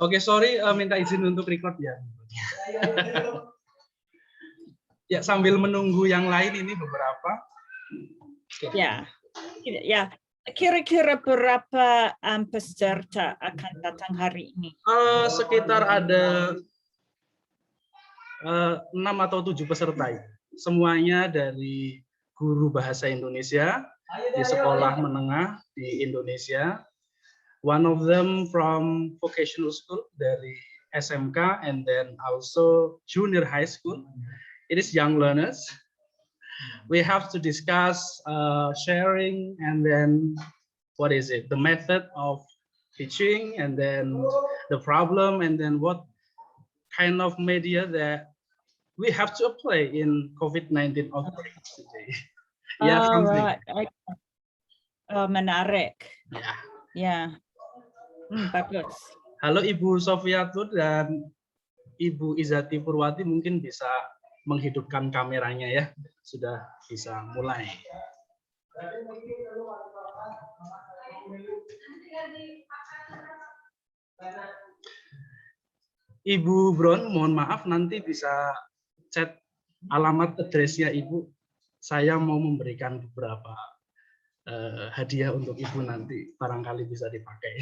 Oke, sorry, minta izin untuk record ya. Ya, sambil menunggu yang lain ini beberapa. Ya, ya. Kira-kira berapa peserta akan datang hari ini? Sekitar ada 6 atau 7 peserta. Semuanya dari guru bahasa Indonesia di sekolah menengah di Indonesia. One of them from vocational school dari SMK, and then also junior high school. It is young learners. We have to discuss sharing, and then what is it? The method of teaching, and then the problem, and then what kind of media that we have to apply in COVID-19 outbreak today. Yeah, something. Right. Menarik. Ya. Ya. Bagus. Halo Ibu Sofiatur dan Ibu Izati Purwati, mungkin bisa menghidupkan kameranya ya. Sudah bisa mulai. Ibu Bron, mohon maaf nanti bisa chat alamat address-nya Ibu. Saya mau memberikan beberapa hadiah untuk Ibu nanti, barangkali bisa dipakai.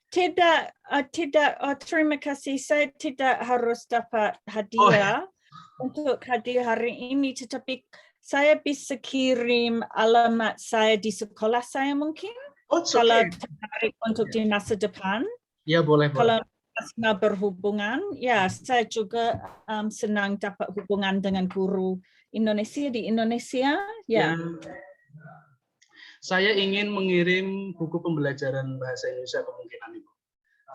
Tidak. Terima kasih. Saya tidak harus dapat hadiah untuk hadir hari ini, tetapi saya bisa kirim alamat saya di sekolah saya mungkin. Kalau tertarik untuk di masa depan. Ya, boleh. Kalau masih berhubungan, ya saya juga senang dapat hubungan dengan guru Indonesia di Indonesia. Ya. Saya ingin mengirim buku pembelajaran bahasa Indonesia kemungkinan Ibu.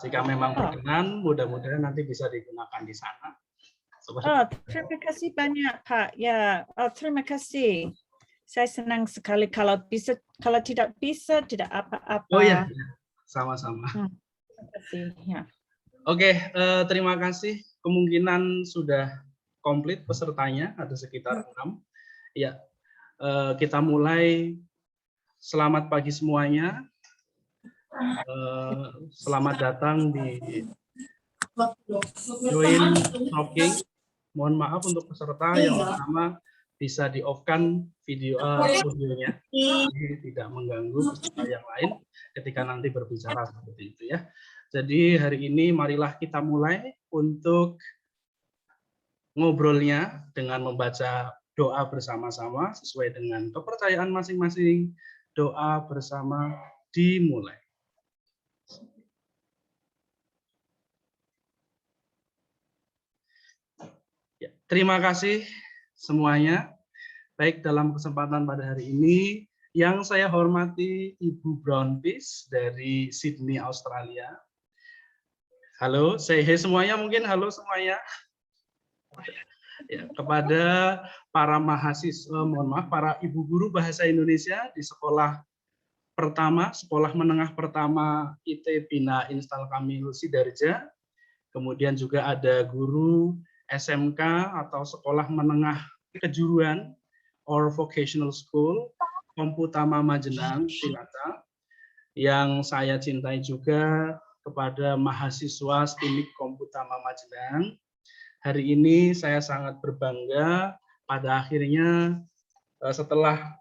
Jika memang berkenan, mudah-mudahan nanti bisa digunakan di sana. Terima kasih banyak Pak. Ya, terima kasih. Saya senang sekali kalau bisa, kalau tidak bisa, tidak apa-apa. Oh ya, sama-sama. Terima kasih. Ya. Oke, terima kasih. Kemungkinan sudah komplit pesertanya, ada sekitar 6. Ya, kita mulai. Selamat pagi semuanya. Selamat datang di Join Talking. Mohon maaf untuk peserta yang pertama bisa di-off-kan audionya, tidak mengganggu peserta yang lain ketika nanti berbicara seperti itu ya. Jadi hari ini marilah kita mulai untuk ngobrolnya dengan membaca doa bersama-sama sesuai dengan kepercayaan masing-masing. Doa bersama dimulai. Ya, terima kasih semuanya. Baik, dalam kesempatan pada hari ini, yang saya hormati Ibu Brownpeace dari Sydney, Australia. Halo, say hey semuanya, mungkin halo semuanya. Ya, kepada para mahasiswa, mohon maaf, para ibu guru bahasa Indonesia di sekolah menengah pertama IT Bina Instal Kamil Sidarja, kemudian juga ada guru SMK atau sekolah menengah kejuruan or vocational school Komputama Majenang Cilacap, yang saya cintai juga kepada mahasiswa STIMIK Komputama Majenang. Hari ini saya sangat berbangga pada akhirnya setelah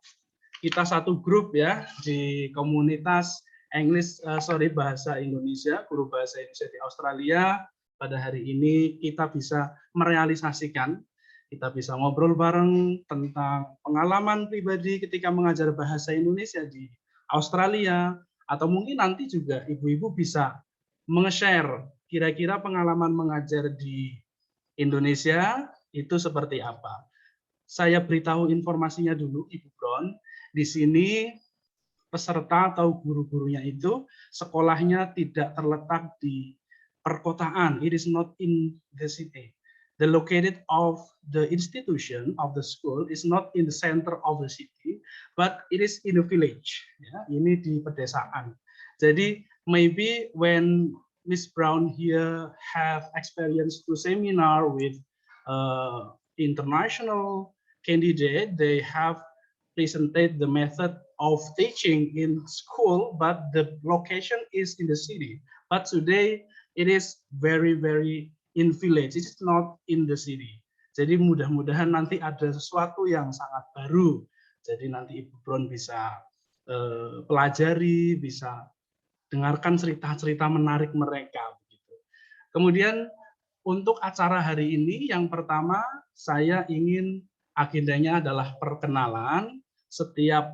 kita satu grup ya di komunitas bahasa Indonesia, guru bahasa Indonesia di Australia, pada hari ini kita bisa merealisasikan, kita bisa ngobrol bareng tentang pengalaman pribadi ketika mengajar bahasa Indonesia di Australia, atau mungkin nanti juga ibu-ibu bisa meng-share kira-kira pengalaman mengajar di Indonesia itu seperti apa. Saya beritahu informasinya dulu, Ibu Bron. Di sini peserta atau guru-gurunya itu sekolahnya tidak terletak di perkotaan. It is not in the city. The located of the institution of the school is not in the center of the city, but it is in a village. Ya, ini di pedesaan. Jadi maybe when Miss Brown here have experience to seminar with international candidate, they have presented the method of teaching in school, but the location is in the city. But today it is very in village. It's not in the city. Jadi mudah-mudahan nanti ada sesuatu yang sangat baru. Jadi nanti Ibu Brown bisa pelajari, bisa dengarkan cerita-cerita menarik mereka. Kemudian untuk acara hari ini yang pertama saya ingin agendanya adalah perkenalan. Setiap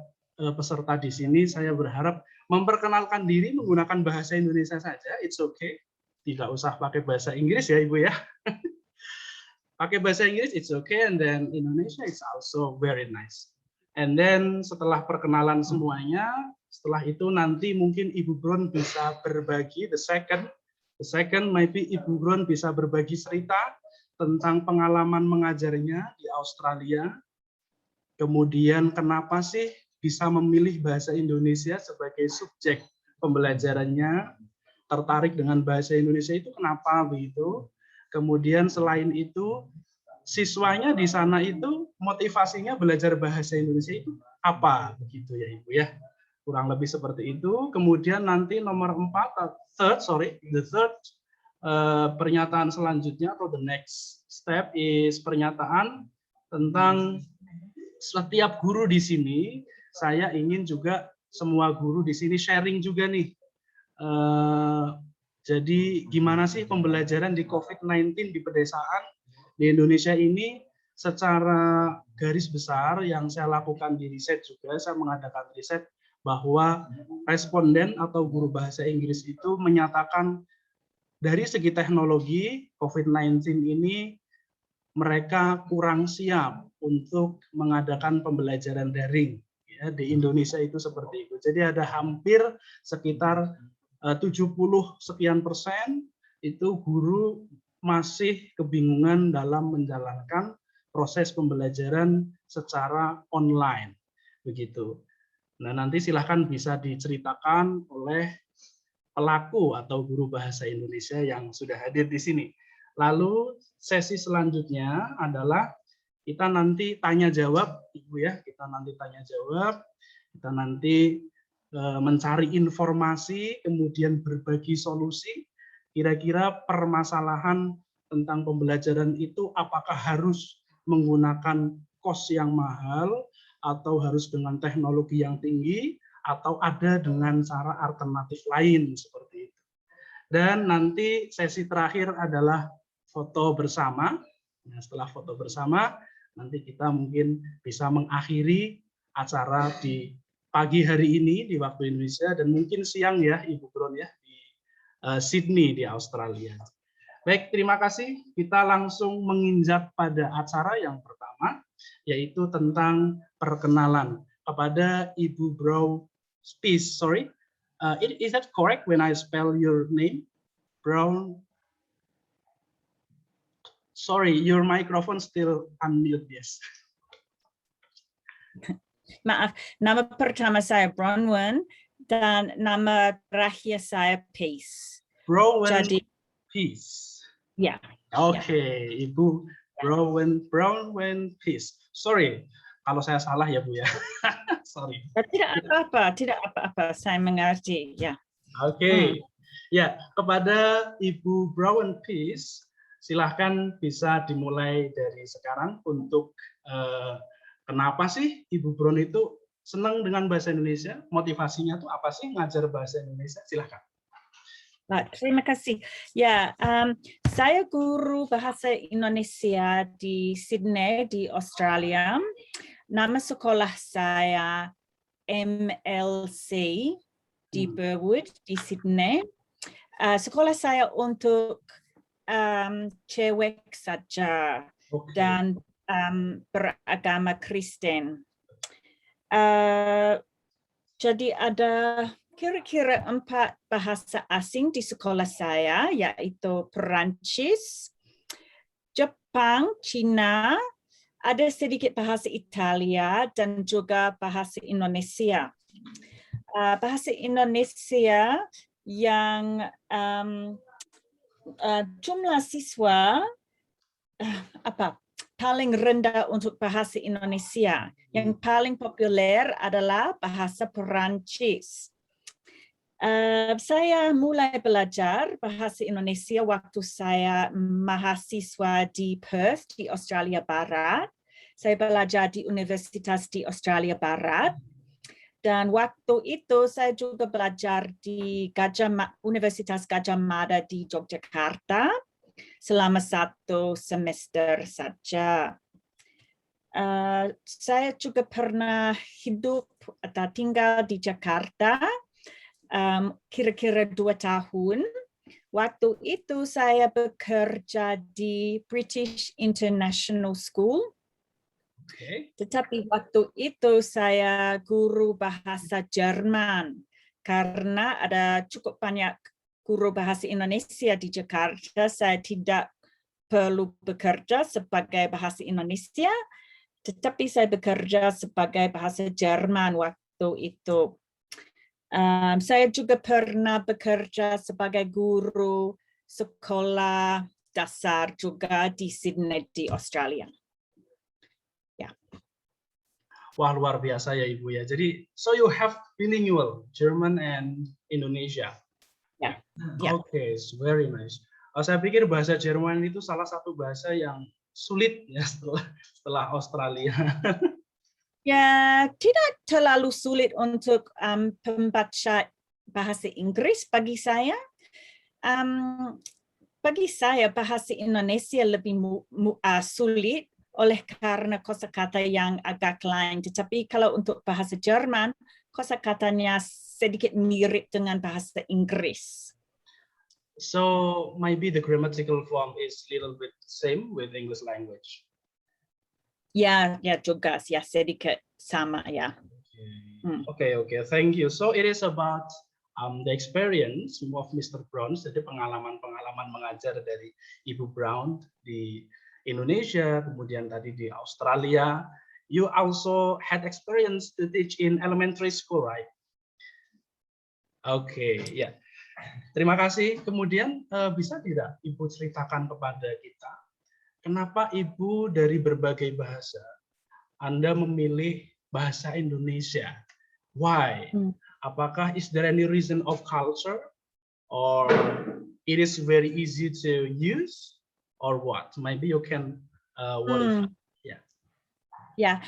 peserta di sini saya berharap memperkenalkan diri menggunakan bahasa Indonesia saja. It's okay. Tidak usah pakai bahasa Inggris ya Ibu ya. Pakai bahasa Inggris it's okay, and then Indonesia is also very nice. And then setelah perkenalan semuanya, setelah itu nanti mungkin Ibu Brown bisa berbagi the second maybe Ibu Brown bisa berbagi cerita tentang pengalaman mengajarnya di Australia. Kemudian kenapa sih bisa memilih bahasa Indonesia sebagai subjek pembelajarannya, tertarik dengan bahasa Indonesia itu kenapa begitu. Kemudian selain itu siswanya di sana itu motivasinya belajar bahasa Indonesia itu apa begitu ya Ibu ya. Kurang lebih seperti itu. Kemudian nanti nomor 4, the third pernyataan selanjutnya atau the next step is pernyataan tentang setiap guru di sini. Saya ingin juga semua guru di sini sharing juga nih. Jadi gimana sih pembelajaran di COVID-19 di pedesaan di Indonesia ini secara garis besar yang saya lakukan di riset juga, saya mengadakan riset bahwa responden atau guru bahasa Inggris itu menyatakan dari segi teknologi COVID-19 ini mereka kurang siap untuk mengadakan pembelajaran daring. Ya, di Indonesia itu seperti itu. Jadi ada hampir sekitar 70 sekian persen itu guru masih kebingungan dalam menjalankan proses pembelajaran secara online. Begitu. Nah, nanti silahkan bisa diceritakan oleh pelaku atau guru bahasa Indonesia yang sudah hadir di sini. Lalu sesi selanjutnya adalah kita nanti tanya jawab, Ibu ya, kita nanti tanya jawab, kita nanti mencari informasi, kemudian berbagi solusi, kira-kira permasalahan tentang pembelajaran itu apakah harus menggunakan kos yang mahal, atau harus dengan teknologi yang tinggi, atau ada dengan cara alternatif lain seperti itu. Dan nanti sesi terakhir adalah foto bersama. Nah, setelah foto bersama, nanti kita mungkin bisa mengakhiri acara di pagi hari ini di waktu Indonesia dan mungkin siang ya Ibu Brown ya di Sydney di Australia. Baik, terima kasih. Kita langsung menginjak pada acara yang pertama, yaitu tentang perkenalan kepada Ibu Brown Spies. Sorry, is that correct when I spell your name? Brown. Sorry, your microphone still unmute, yes. Maaf, nama pertama saya Bronwyn dan nama terakhir saya Peace. Bronwyn Peace. Ya. Oke, Ibu Bronwyn Peace. Sorry, kalau saya salah ya Bu ya. Sorry. Tidak apa-apa, saya mengerti. Ya. Oke. Ya, kepada Ibu Bronwyn Peace, silahkan bisa dimulai dari sekarang untuk kenapa sih Ibu Brown itu senang dengan bahasa Indonesia? Motivasinya tuh apa sih ngajar bahasa Indonesia? Silahkan. Terima kasih. Ya, saya guru bahasa Indonesia di Sydney di Australia. Nama sekolah saya MLC di Burwood di Sydney. Sekolah saya untuk cewek saja dan beragama Kristen. Jadi ada kira-kira 4 bahasa asing di sekolah saya, yaitu Perancis, Jepang, Cina, ada sedikit bahasa Italia, dan juga bahasa Indonesia. Bahasa Indonesia yang jumlah siswa paling rendah untuk bahasa Indonesia. Yang paling populer adalah bahasa Perancis. Saya mulai belajar bahasa Indonesia waktu saya mahasiswa di Perth, di Australia Barat. Saya belajar di Universitas di Australia Barat. Dan waktu itu saya juga belajar di Universitas Gadjah Mada di Yogyakarta selama 1 semester saja. Saya juga pernah hidup atau tinggal di Jakarta kira-kira 2 tahun. Waktu itu saya bekerja di British International School. Okay. Tetapi waktu itu saya guru bahasa Jerman karena ada cukup banyak guru bahasa Indonesia di Jakarta. Saya tidak perlu bekerja sebagai bahasa Indonesia, tetapi saya bekerja sebagai bahasa Jerman waktu itu. Saya juga pernah bekerja sebagai guru sekolah dasar juga di Sydney di Australia. Ya. Wah, luar biasa ya Ibu ya. Jadi, so you have bilingual German and Indonesia. Ya. Yeah. Okay, it's very nice. Saya pikir bahasa Jerman itu salah satu bahasa yang sulit ya setelah Australia. Ya, tidak terlalu sulit untuk pembaca bahasa Inggris bagi saya. Bagi saya bahasa Indonesia lebih sulit oleh karena kosakata yang agak lain. Tetapi kalau untuk bahasa Jerman, kosakatanya sedikit mirip dengan bahasa Inggris. So maybe the grammatical form is a little bit same with English language. Ya juga ya sedikit sama ya. Okay. Thank you. So it is about the experience of Mr. Brown. Jadi pengalaman mengajar dari Ibu Brown di Indonesia, kemudian tadi di Australia. You also had experience to teach in elementary school, right? Okay, ya. Yeah. Terima kasih. Kemudian bisa tidak Ibu ceritakan kepada kita, kenapa Ibu dari berbagai bahasa, Anda memilih bahasa Indonesia? Why? Apakah is there any reason of culture, or it is very easy to use, or what? Maybe you can what is that? Yeah.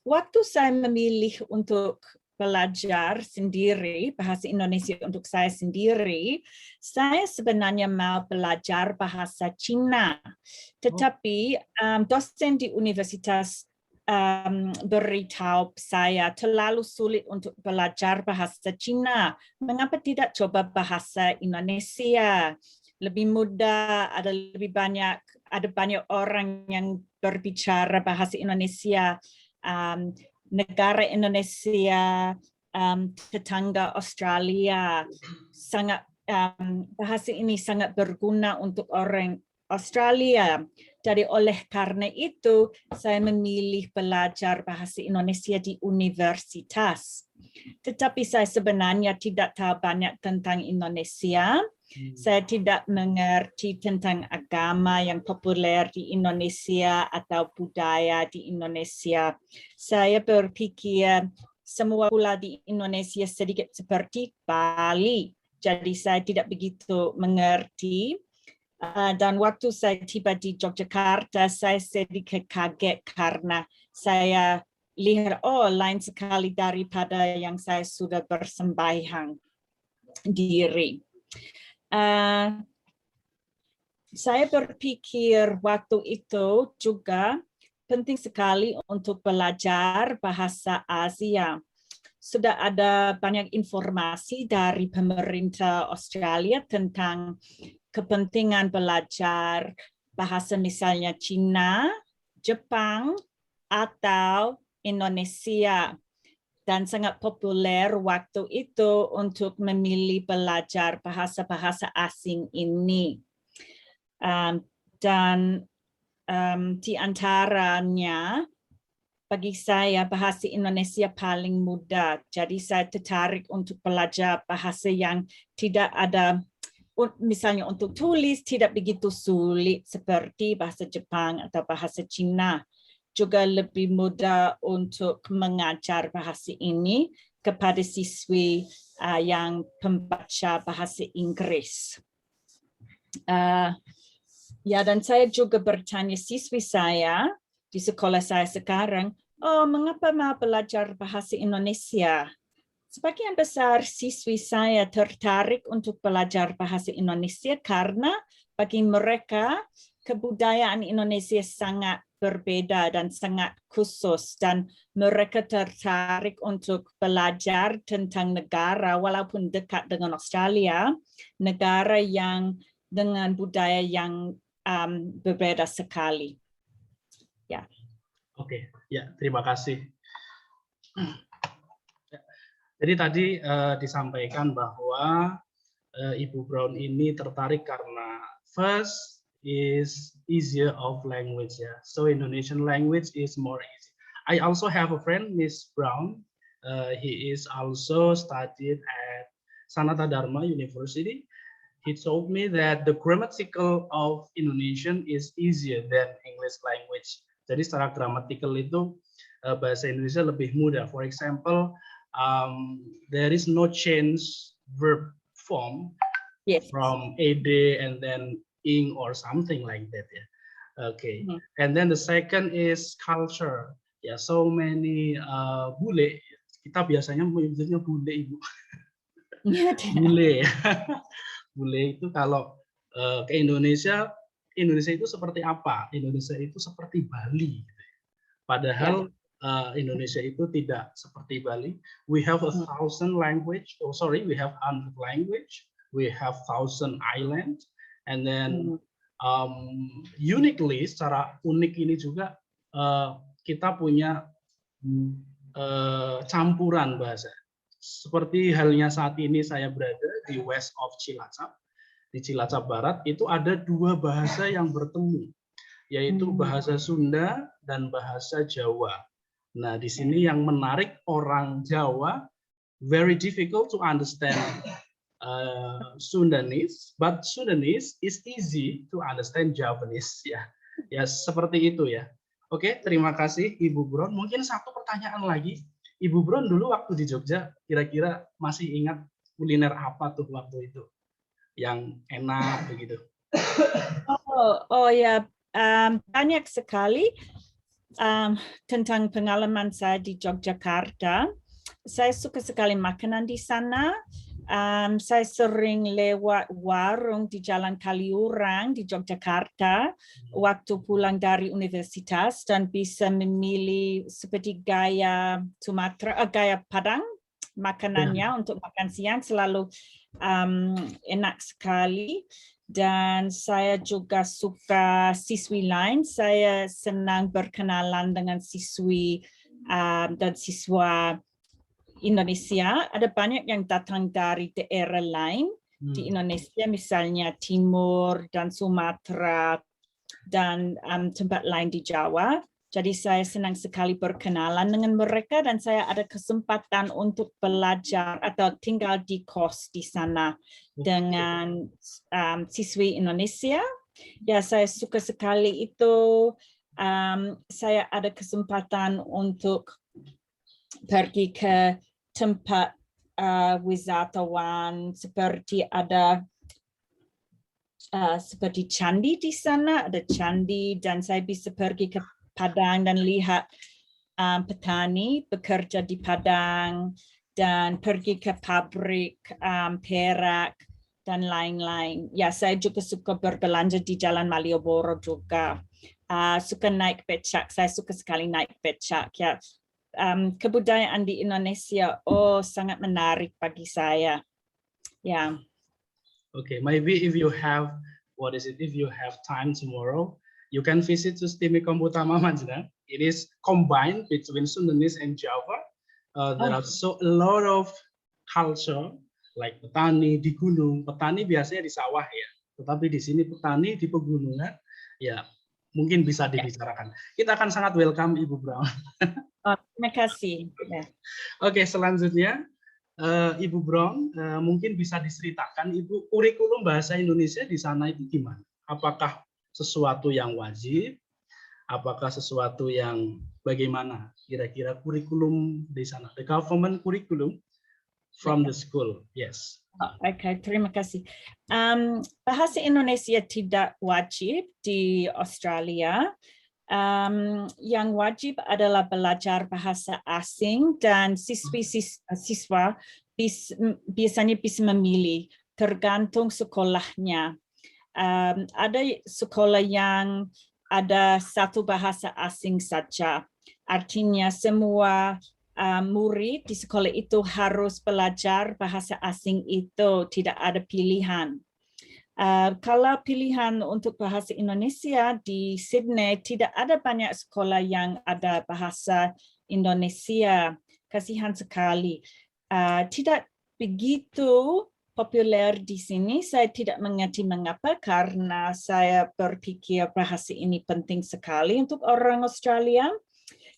Waktu saya memilih untuk belajar sendiri bahasa Indonesia untuk saya sendiri, saya sebenarnya mau belajar bahasa Cina. Tetapi dosen di universitas beritahu saya terlalu sulit untuk belajar bahasa Cina. Mengapa tidak coba bahasa Indonesia? Lebih mudah, ada banyak orang yang berbicara bahasa Indonesia. Negara Indonesia, tetangga Australia, bahasa ini sangat berguna untuk orang Australia. Jadi oleh karena itu, saya memilih belajar bahasa Indonesia di universitas. Tetapi saya sebenarnya tidak tahu banyak tentang Indonesia. Saya tidak mengerti tentang agama yang populer di Indonesia atau budaya di Indonesia. Saya berpikir semua pula di Indonesia sedikit seperti Bali. Jadi saya tidak begitu mengerti. Dan waktu saya tiba di Yogyakarta, saya sedikit kaget karena saya lihat, lain sekali daripada yang saya sudah bersembahyang diri. Saya berpikir waktu itu juga penting sekali untuk belajar bahasa Asia. Sudah ada banyak informasi dari pemerintah Australia tentang kepentingan belajar bahasa misalnya Cina, Jepang, atau Indonesia. Dan sangat populer waktu itu untuk memilih belajar bahasa-bahasa asing ini. Dan di antaranya, bagi saya bahasa Indonesia paling mudah. Jadi saya tertarik untuk belajar bahasa yang tidak ada misalnya untuk tulis tidak begitu sulit seperti bahasa Jepang atau bahasa Cina. Juga lebih mudah untuk mengajar bahasa ini kepada siswi yang pembaca bahasa Inggris. Ya, dan saya juga bertanya siswi saya di sekolah saya sekarang, mengapa mau belajar bahasa Indonesia? Sebagian besar siswi saya tertarik untuk belajar bahasa Indonesia karena bagi mereka kebudayaan Indonesia sangat berbeda dan sangat khusus, dan mereka tertarik untuk belajar tentang negara walaupun dekat dengan Australia, negara yang dengan budaya yang berbeda sekali. Ya. Oke, ya, terima kasih. Jadi tadi disampaikan bahwa Ibu Brown ini tertarik karena first is easier of language, ya. So Indonesian language is more easy. I also have a friend, Miss Brown. He is also studied at Sanata Dharma University. He told me that the grammatical of Indonesian is easier than English language. Jadi secara gramatikal itu bahasa Indonesia lebih mudah. For example, there is no change verb form from ed and then ing or something like that. Yeah. Okay. And then the second is culture. Yeah, so many bule. Kita biasanya menyebutnya bule, Ibu. Bule. Bule itu kalau ke Indonesia itu seperti apa? Indonesia itu seperti Bali. Padahal Indonesia itu tidak seperti Bali. We have 1,000 language. Oh sorry, we have 100 language. We have 1,000 islands. And then uniquely, secara unik ini juga kita punya campuran bahasa. Seperti halnya saat ini saya berada di west of Cilacap, di Cilacap Barat, itu ada dua bahasa yang bertemu, yaitu bahasa Sunda dan bahasa Jawa. Nah, di sini yang menarik orang Jawa, very difficult to understand Sundanese, but Sundanese is easy to understand Javanese. Ya seperti itu ya. Oke, terima kasih Ibu Brown. Mungkin satu pertanyaan lagi, Ibu Brown dulu waktu di Jogja, kira-kira masih ingat kuliner apa tuh waktu itu yang enak begitu? Oh ya, banyak sekali. Tentang pengalaman saya di Yogyakarta, saya suka sekali makanan di sana. Saya sering lewat warung di Jalan Kaliurang di Yogyakarta waktu pulang dari universitas dan bisa memilih seperti gaya Sumatera, gaya Padang makanannya untuk makan siang selalu enak sekali. Dan saya juga suka siswi lain. Saya senang berkenalan dengan siswi dan siswa Indonesia. Ada banyak yang datang dari daerah lain di Indonesia, misalnya Timur dan Sumatera dan tempat lain di Jawa. Jadi saya senang sekali berkenalan dengan mereka dan saya ada kesempatan untuk belajar atau tinggal di kos di sana dengan siswi Indonesia. Ya, saya suka sekali itu. Saya ada kesempatan untuk pergi ke tempat wisatawan seperti ada seperti candi di sana, ada candi dan saya bisa pergi ke Padang dan lihat petani bekerja di Padang dan pergi ke pabrik perak dan lain-lain. Ya, saya juga suka berbelanja di Jalan Malioboro juga. Suka naik becak, saya suka sekali naik becak. Ya, kebudayaan di Indonesia sangat menarik bagi saya. Ya. Okay, maybe if you have if you have time tomorrow, you can visit Sustimi Komputama Majna. It is combined between Sundanese and Java. There are a lot of culture, like petani di gunung. Petani biasanya di sawah ya, tetapi di sini petani di pegunungan. Ya, mungkin bisa dibicarakan. Kita akan sangat welcome Ibu Brown. Terima kasih. Oke, selanjutnya Ibu Brown, mungkin bisa diceritakan Ibu kurikulum bahasa Indonesia di sana itu gimana? Apakah sesuatu yang wajib? Apakah sesuatu yang bagaimana? Kira-kira kurikulum di sana, the government curriculum from the school, yes. Oke, terima kasih. Bahasa Indonesia tidak wajib di Australia. Yang wajib adalah belajar bahasa asing dan siswa biasanya bisa memilih tergantung sekolahnya. Ada sekolah yang ada satu bahasa asing saja, artinya semua murid di sekolah itu harus belajar bahasa asing itu, tidak ada pilihan. Kalau pilihan untuk bahasa Indonesia di Sydney, tidak ada banyak sekolah yang ada bahasa Indonesia. Kasihan sekali. Tidak begitu populer di sini. Saya tidak mengerti mengapa, karena saya berpikir bahasa ini penting sekali untuk orang Australia.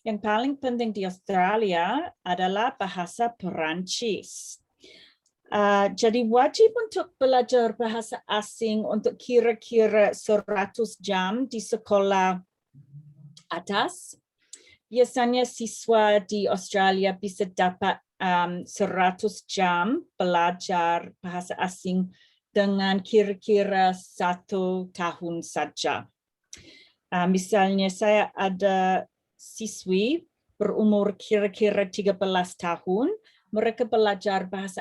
Yang paling penting di Australia adalah bahasa Perancis. Jadi wajib untuk belajar bahasa asing untuk kira-kira 100 jam di sekolah atas. Biasanya siswa di Australia bisa dapat 100 jam belajar bahasa asing dengan kira-kira 1 tahun saja. Misalnya saya ada siswi berumur kira-kira 13 tahun, mereka belajar bahasa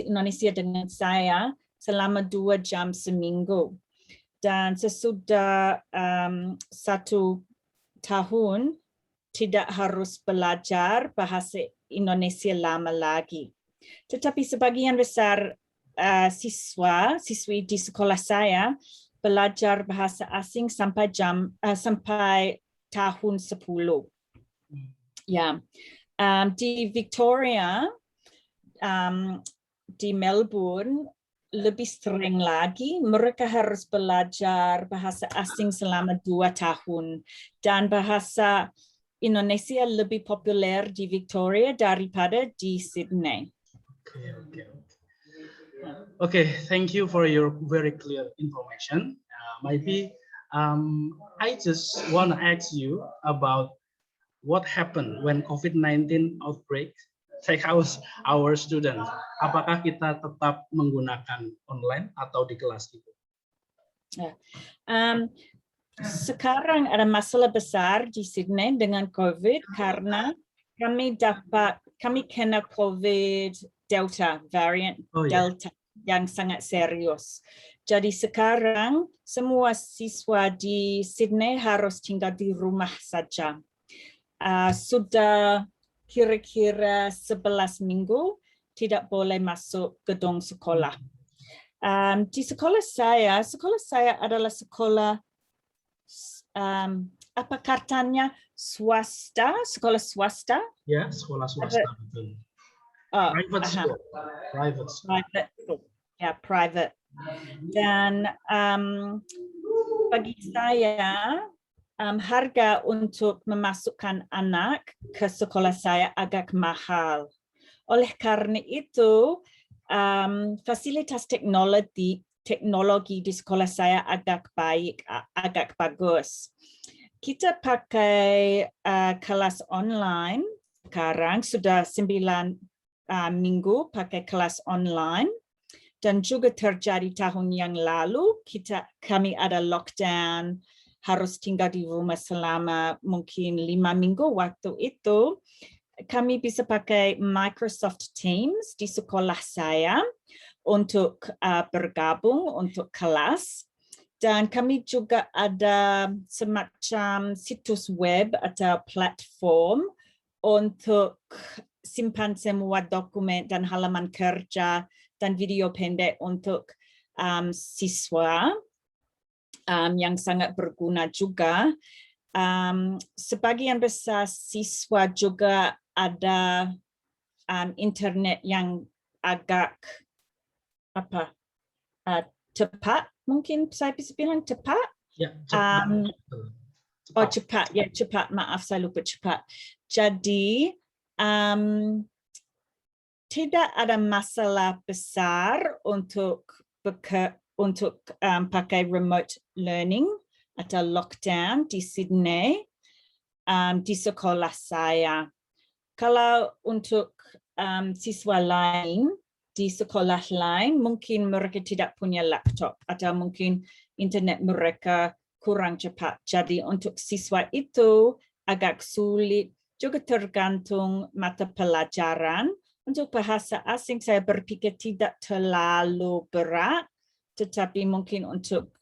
Indonesia dengan saya selama 2 jam seminggu. Dan sesudah 1 tahun, tidak harus belajar bahasa Indonesia lama lagi. Tetapi sebagian besar siswi di sekolah saya belajar bahasa asing sampai tahun 10. Ya. Di Victoria, di Melbourne, lebih sering lagi mereka harus belajar bahasa asing selama 2 tahun. Dan bahasa Indonesia lebih populer di Victoria daripada di Sydney. Okay, thank you for your very clear information. Maybe I just want to ask you about what happened when COVID-19 outbreak take our students? Apakah kita tetap menggunakan online atau di kelas itu? Sekarang ada masalah besar di Sydney dengan COVID karena kami kena COVID Delta, variant Delta yang sangat serius. Jadi sekarang semua siswa di Sydney harus tinggal di rumah saja. Sudah kira-kira 11 minggu tidak boleh masuk gedung sekolah. Di sekolah saya adalah sekolah apa katanya sekolah swasta? Ya, sekolah swasta betul. Private school. Private school. Ya, private. Dan bagi saya harga untuk memasukkan anak ke sekolah saya agak mahal. Oleh karena itu, fasilitas teknologi di sekolah saya agak bagus. Kita pakai kelas online sekarang, sudah 9 minggu pakai kelas online. Dan juga terjadi tahun yang lalu, kami ada lockdown, harus tinggal di rumah selama mungkin 5 minggu. Waktu itu kami bisa pakai Microsoft Teams di sekolah saya untuk bergabung untuk kelas. Dan kami juga ada semacam situs web atau platform untuk simpan semua dokumen dan halaman kerja dan video pendek untuk siswa. Yang sangat berguna juga. Sebagian besar siswa juga ada internet yang agak cepat, mungkin saya bisa bilang cepat. Ya, cepat. Cepat. Maaf, saya lupa cepat. Jadi tidak ada masalah besar untuk pakai remote learning atau lockdown di Sydney di sekolah saya. Kalau untuk siswa lain di sekolah lain, mungkin mereka tidak punya laptop atau mungkin internet mereka kurang cepat. Jadi untuk siswa itu agak sulit, juga tergantung mata pelajaran. Untuk bahasa asing saya berpikir tidak terlalu berat, tetapi mungkin untuk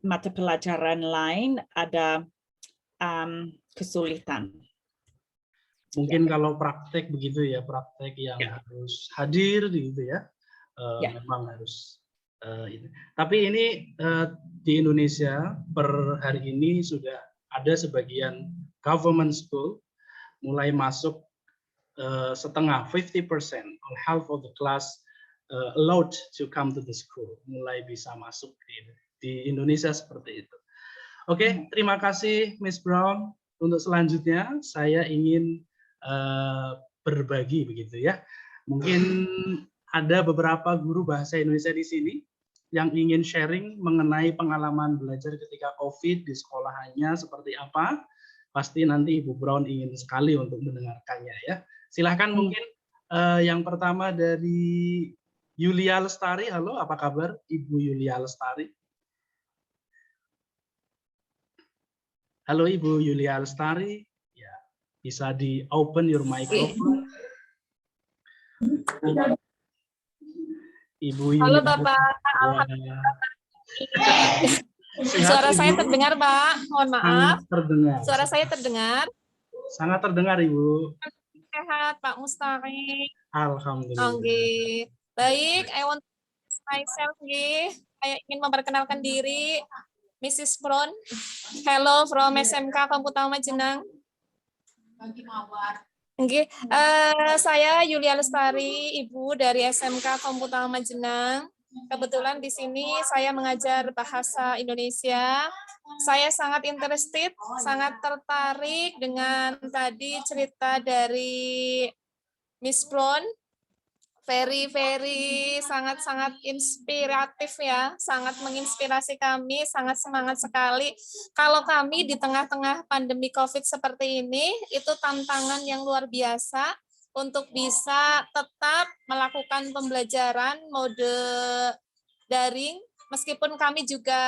mata pelajaran lain ada kesulitan. Mungkin kalau praktek begitu ya, praktek yang harus hadir gitu ya, memang harus. Tapi ini di Indonesia per hari ini sudah ada sebagian government school mulai masuk setengah 50% or half of the class allowed to come to the school, mulai bisa masuk di Indonesia seperti itu. Oke, terima kasih Miss Brown. Untuk selanjutnya saya ingin berbagi begitu ya. Mungkin ada beberapa guru bahasa Indonesia di sini yang ingin sharing mengenai pengalaman belajar ketika COVID di sekolahannya seperti apa. Pasti nanti Ibu Brown ingin sekali untuk mendengarkannya ya. Silahkan mungkin yang pertama dari Yulia Lestari. Halo, apa kabar Ibu Yulia Lestari? Halo Ibu Yulia Lestari. Ya, bisa di open your microphone. Ibu Yulia. Halo Bapak. Alhamdulillah. Suara saya terdengar, Pak. Mohon maaf. Terdengar. Suara saya terdengar. Sangat terdengar, Ibu. Sehat, Pak Mustari. Alhamdulillah. Okay. Baik, I want to myself, saya ingin memperkenalkan diri, Mrs. Brown. Hello from SMK Komputer Majenang. Saya Yulia Lestari, Ibu dari SMK Komputer Majenang. Kebetulan di sini saya mengajar bahasa Indonesia. Saya sangat interested, sangat tertarik dengan tadi cerita dari Miss Brown. Very sangat inspiratif ya, sangat menginspirasi kami, sangat semangat sekali. Kalau kami di tengah-tengah pandemi COVID seperti ini, itu tantangan yang luar biasa untuk bisa tetap melakukan pembelajaran mode daring, meskipun kami juga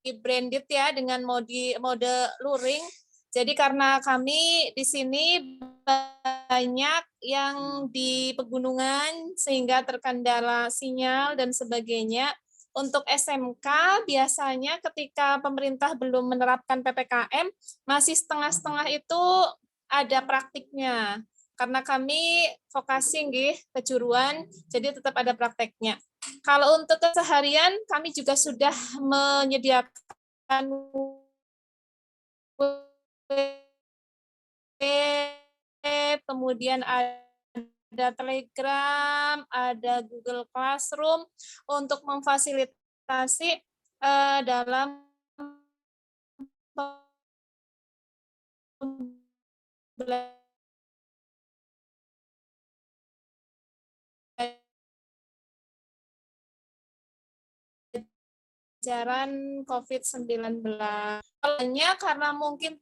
di-branded ya dengan mode luring. Jadi karena kami di sini banyak yang di pegunungan sehingga terkendala sinyal dan sebagainya. Untuk SMK biasanya ketika pemerintah belum menerapkan PPKM masih setengah-setengah itu ada praktiknya. Karena kami vokasi kejuruan, jadi tetap ada prakteknya. Kalau untuk keseharian kami juga sudah menyediakan kemudian ada Telegram, ada Google Classroom untuk memfasilitasi dalam pembelajaran COVID-19. Karena mungkin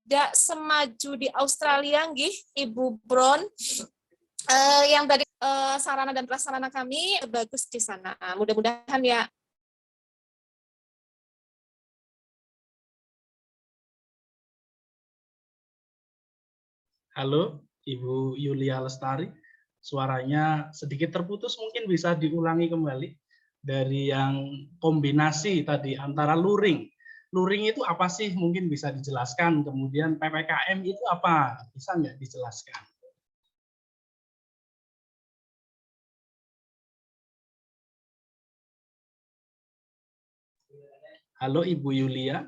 tidak semaju di Australia, Ibu Brown, yang tadi sarana dan prasarana kami bagus di sana. Mudah-mudahan ya. Halo, Ibu Yulia Lestari. Suaranya sedikit terputus, mungkin bisa diulangi kembali dari yang kombinasi tadi antara luring. Luring itu apa sih? Mungkin bisa dijelaskan. Kemudian PPKM itu apa? Bisa nggak dijelaskan? Halo Ibu Yulia.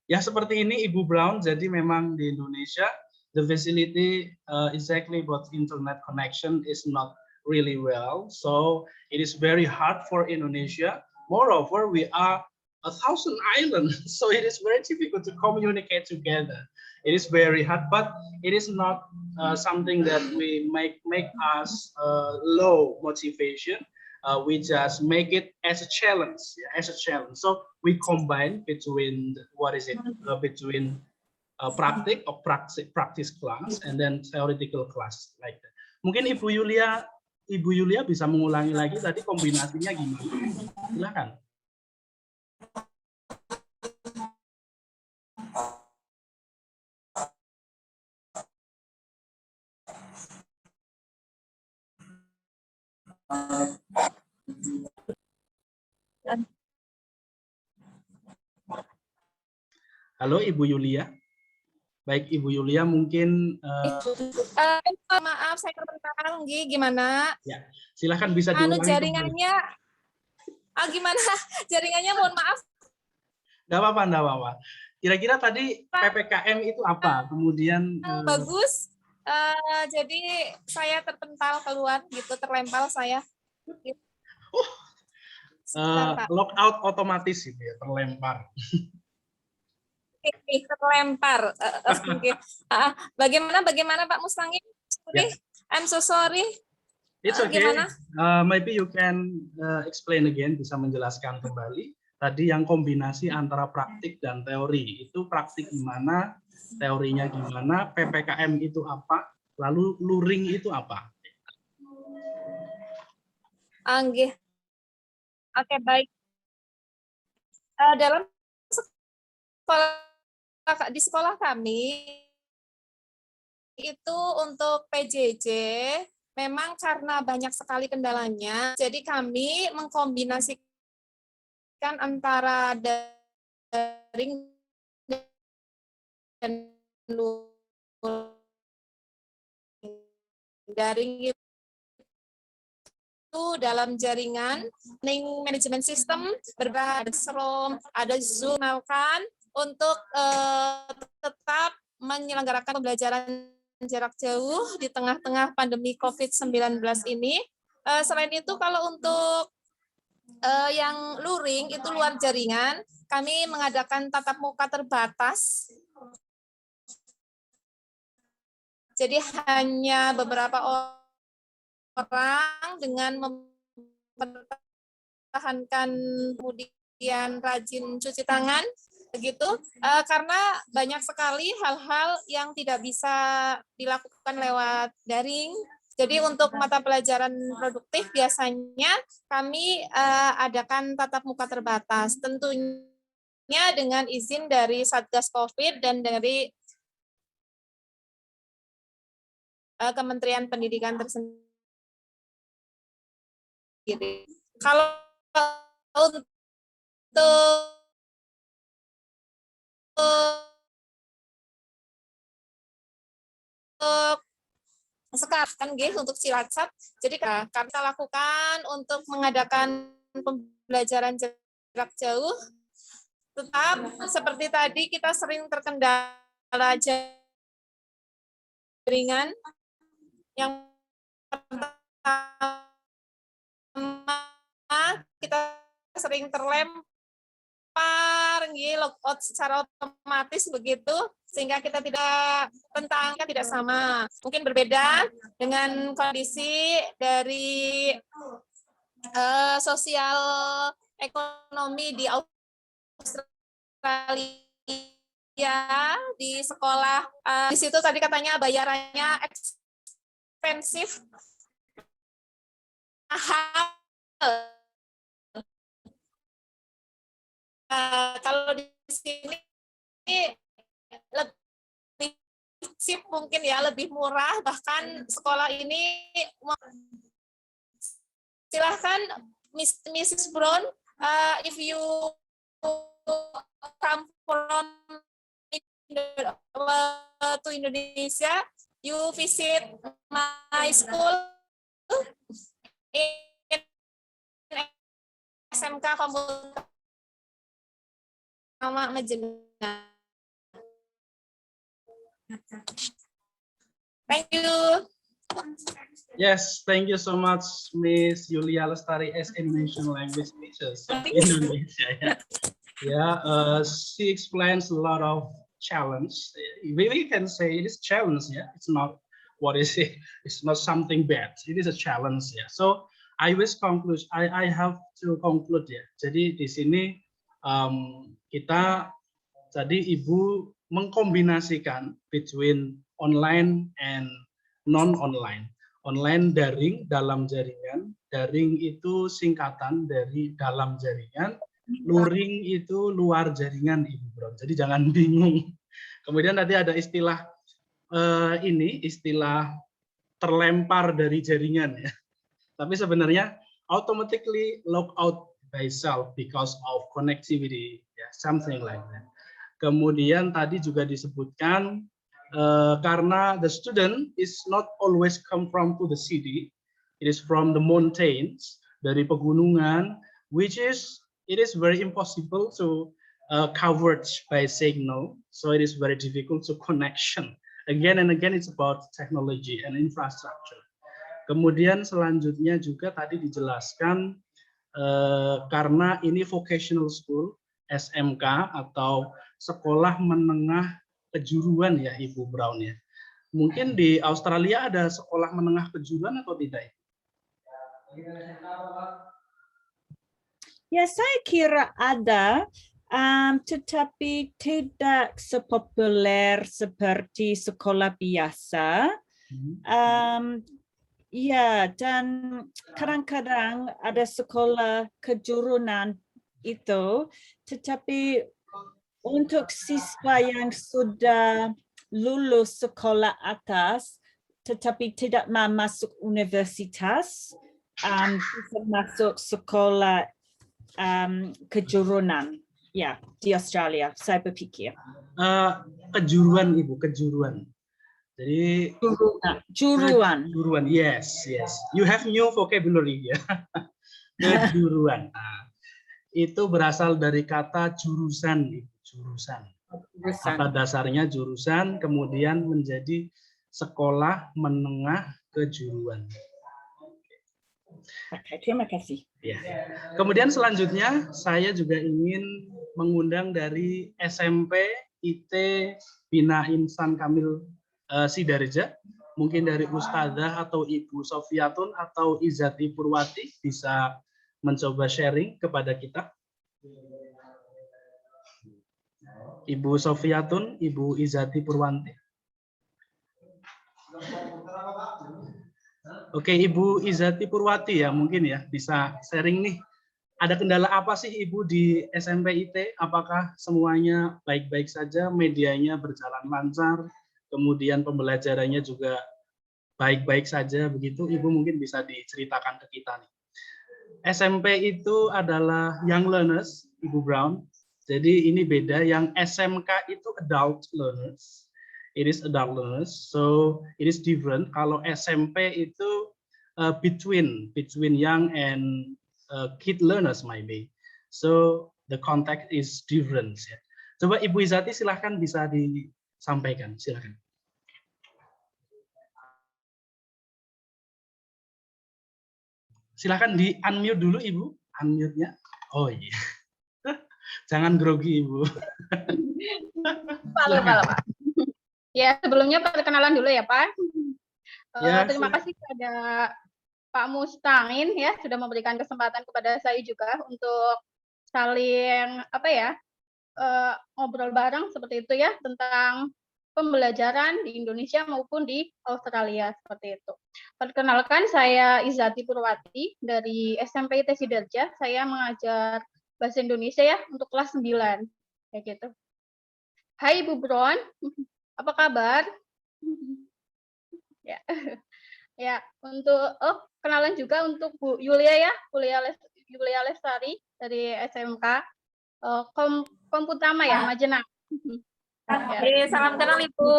Ya seperti ini Ibu Brown, jadi memang di Indonesia the facility exactly about internet connection is not really well, so it is very hard for Indonesia. Moreover, we are 1,000 islands, so it is very difficult to communicate together. It is very hard, but it is not something that we make us low motivation. We just make it as a challenge, So we combine between between practice class and then theoretical class like that. Mungkin Ibu Yulia bisa mengulangi lagi tadi kombinasinya gimana? Silakan. Halo Ibu Yulia. Baik Ibu Yulia mungkin maaf saya terpental, gimana? Ya, silahkan bisa diulangi. Jaringannya gimana? Jaringannya mohon maaf. Nggak apa-apa. Kira-kira tadi PPKM itu apa? Kemudian bagus. Jadi saya terpental keluar gitu, terlempar saya. Lockout otomatis itu ya, terlempar. Terlempar. Bagaimana Pak Mustangim? I'm so sorry. It's okay. Maybe you can explain again, bisa menjelaskan kembali. Tadi yang kombinasi antara praktik dan teori, itu praktik gimana, teorinya gimana, PPKM itu apa, lalu luring itu apa? Oke, baik. Dalam di sekolah kami itu untuk PJJ memang karena banyak sekali kendalanya, jadi kami mengkombinasikan antara daring dan daring itu dalam jaringan learning management system berbagai Zoom, ada Zoom untuk tetap menyelenggarakan pembelajaran jarak jauh di tengah-tengah pandemi COVID-19 ini. Selain itu kalau untuk yang luring itu luar jaringan, kami mengadakan tatap muka terbatas. Jadi hanya beberapa orang dengan mempertahankan kemudian rajin cuci tangan, begitu, karena banyak sekali hal-hal yang tidak bisa dilakukan lewat daring. Jadi untuk mata pelajaran produktif biasanya kami adakan tatap muka terbatas, tentunya dengan izin dari Satgas COVID dan dari Kementerian Pendidikan tersendiri. Kalau untuk sekarang untuk Cilacap, jadi kami lakukan untuk mengadakan pembelajaran jarak jauh, tetap seperti tadi kita sering terkendala jaringan. Yang pertama kita sering terlempar, logout secara otomatis begitu, sehingga kita tidak sama. Mungkin berbeda dengan kondisi dari sosial ekonomi di Australia, di sekolah. Di situ tadi katanya bayarannya ekspensif, mahal. Kalau di sini lebih cheap mungkin ya, lebih murah, bahkan sekolah ini. Silahkan Mrs. Brown, if you come from to Indonesia, you visit my school in SMK Komputer Majenang. Thank you. Yes, thank you so much, Miss Yulia Lestari, as Indonesian language teacher in Indonesia. Yeah, she explains a lot of challenge. We can say it is challenge. Yeah, it's not what is it? It's not something bad. It is a challenge. Yeah. So I wish conclude. I have to conclude ya. Jadi di sini kita jadi Ibu mengkombinasikan between online and non-online. Online daring dalam jaringan, daring itu singkatan dari dalam jaringan, luring itu luar jaringan Ibu Bro. Jadi jangan bingung. Kemudian nanti ada istilah istilah terlempar dari jaringan ya. Tapi sebenarnya automatically log out by self because of connectivity, ya, something like that. Kemudian tadi juga disebutkan karena the student is not always come from to the city, it is from the mountains, dari pegunungan, which is it is very impossible to coverage by signal, so it is very difficult to connection. Again and again, it's about technology and infrastructure. Kemudian selanjutnya juga tadi dijelaskan karena ini vocational school, SMK atau sekolah menengah kejuruan ya Ibu Brown ya. Mungkin di Australia ada sekolah menengah kejuruan atau tidak? Ya, saya kira ada, tetapi tidak sepopuler seperti sekolah biasa. Ya, dan kadang-kadang ada sekolah kejuruan itu, tetapi untuk siswa yang sudah lulus sekolah atas, tetapi tidak mau masuk universitas, bisa masuk sekolah kejuruan, ya, di Australia, saya berpikir. Kejuruan Ibu, kejuruan. Jadi juruan. Kejuruan, yes. You have new vocabulary ya. Kejuruan. Nah, itu berasal dari kata jurusan, Ibu. Jurusan. Kata dasarnya jurusan, kemudian menjadi sekolah menengah kejuruan. Oke, terima kasih. Ya. Kemudian selanjutnya saya juga ingin mengundang dari SMP IT Bina Insan Kamil Sidarja, mungkin dari Ustadzah atau Ibu Sofiatun atau Izati Purwati bisa mencoba sharing kepada kita. Ibu Sofiatun, Ibu Izati Purwanti. Oke, Ibu Izati Purwati ya mungkin ya bisa sharing nih. Ada kendala apa sih Ibu di SMP IT? Apakah semuanya baik-baik saja, medianya berjalan lancar, kemudian pembelajarannya juga baik-baik saja begitu? Ibu mungkin bisa diceritakan ke kita nih. SMP itu adalah young learners, Ibu Brown. Jadi ini beda, yang SMK itu adult learners. It is adult learners, so it is different. Kalau SMP itu between young and kid learners maybe. So the context is different. Ya. Coba Ibu Izati silahkan bisa disampaikan, silahkan. Silahkan di unmute dulu Ibu, unmute-nya. Oh iya. Jangan grogi Ibu. Pak. Ya, sebelumnya perkenalan dulu ya Pak. Terima kasih kepada Pak Mustangin ya sudah memberikan kesempatan kepada saya juga untuk saling ngobrol bareng seperti itu ya tentang pembelajaran di Indonesia maupun di Australia seperti itu. Perkenalkan, saya Izati Purwati dari SMP IT Sidarja. Saya mengajar bahasa Indonesia ya untuk kelas 9 kayak gitu. Hai Ibu Brown, apa kabar? Ya. Ya, untuk kenalan juga untuk Bu Yulia ya, Yulia Lestari dari SMK Komputama ya, Majenang. Oke, salam kenal Ibu.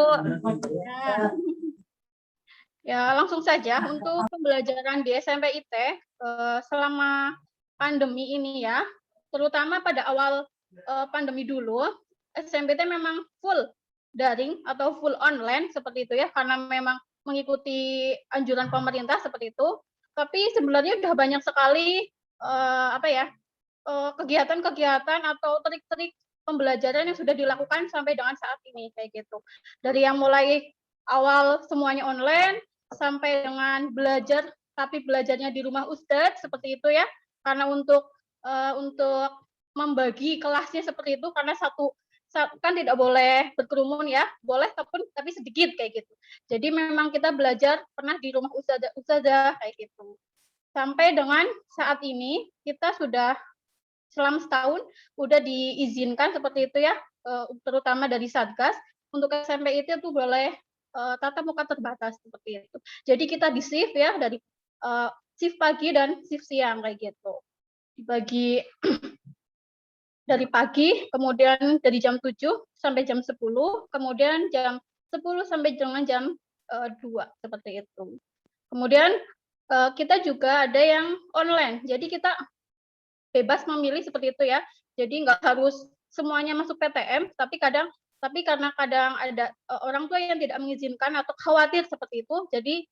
Ya, langsung saja untuk pembelajaran di SMP IT selama pandemi ini ya, terutama pada awal pandemi dulu, SMP IT memang full daring atau full online seperti itu ya, karena memang mengikuti anjuran pemerintah seperti itu. Tapi sebenarnya sudah banyak sekali kegiatan-kegiatan atau trik-trik pembelajaran yang sudah dilakukan sampai dengan saat ini kayak gitu. Dari yang mulai awal semuanya online sampai dengan belajar tapi belajarnya di rumah Ustadz seperti itu ya. Karena untuk membagi kelasnya seperti itu karena kan tidak boleh berkerumun ya, boleh tapi sedikit kayak gitu. Jadi memang kita belajar pernah di rumah ustazah kayak gitu. Sampai dengan saat ini kita sudah selama setahun udah diizinkan seperti itu ya, terutama dari Satgas untuk SMP itu tuh boleh tatap muka terbatas seperti itu. Jadi kita di shift ya dari shift pagi dan shift siang kayak gitu. Dibagi dari pagi, kemudian dari jam 7 sampai jam 10, kemudian jam 10 sampai dengan jam 2 seperti itu. Kemudian kita juga ada yang online. Jadi kita bebas memilih seperti itu ya. Jadi nggak harus semuanya masuk PTM, tapi karena kadang ada orang tua yang tidak mengizinkan atau khawatir seperti itu, jadi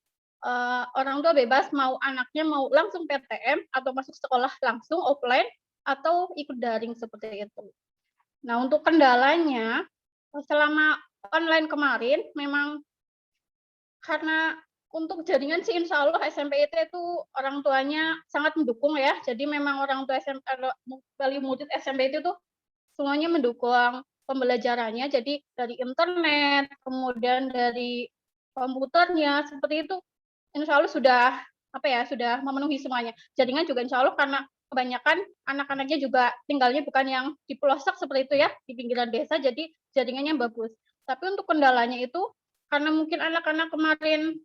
orang tua bebas mau anaknya mau langsung PTM atau masuk sekolah langsung offline atau ikut daring seperti itu. Nah, untuk kendalanya selama online kemarin memang karena untuk jaringan sih insya Allah SMP IT itu orang tuanya sangat mendukung ya. Jadi memang orang tua wali murid SMP itu tuh semuanya mendukung pembelajarannya. Jadi dari internet, kemudian dari komputernya seperti itu insya Allah sudah memenuhi semuanya. Jaringan juga insya Allah karena kebanyakan anak-anaknya juga tinggalnya bukan yang di pelosok seperti itu ya, di pinggiran desa, jadi jaringannya bagus. Tapi untuk kendalanya itu karena mungkin anak-anak kemarin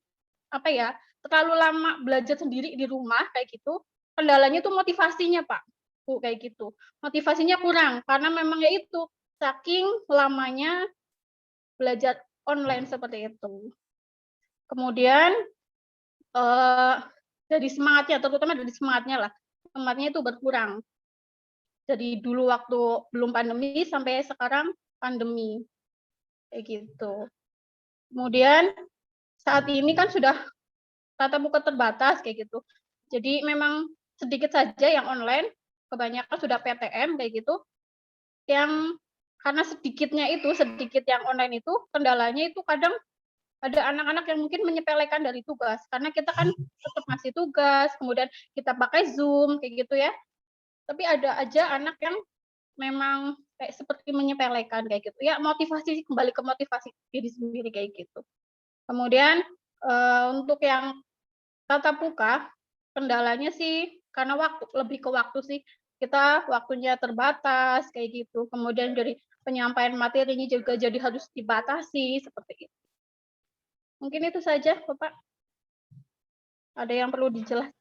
terlalu lama belajar sendiri di rumah kayak gitu, kendalanya itu motivasinya Pak, Bu, kayak gitu. Motivasinya kurang karena memang ya itu saking lamanya belajar online seperti itu. Kemudian dari semangatnya, terutama dari semangatnya itu berkurang. Dari dulu waktu belum pandemi sampai sekarang pandemi, kayak gitu. Kemudian saat ini kan sudah tatap muka terbatas kayak gitu. Jadi memang sedikit saja yang online, kebanyakan sudah PTM kayak gitu. Yang karena sedikit yang online itu kendalanya itu kadang ada anak-anak yang mungkin menyepelekan dari tugas karena kita kan tetap ngasih tugas, kemudian kita pakai Zoom kayak gitu ya. Tapi ada aja anak yang memang kayak seperti menyepelekan kayak gitu. Ya kembali ke motivasi diri sendiri kayak gitu. Kemudian untuk yang tatap muka kendalanya sih karena lebih ke waktu sih. Kita waktunya terbatas kayak gitu. Kemudian dari penyampaian materinya juga jadi harus dibatasi seperti itu. Mungkin itu saja, Bapak. Ada yang perlu dijelaskan?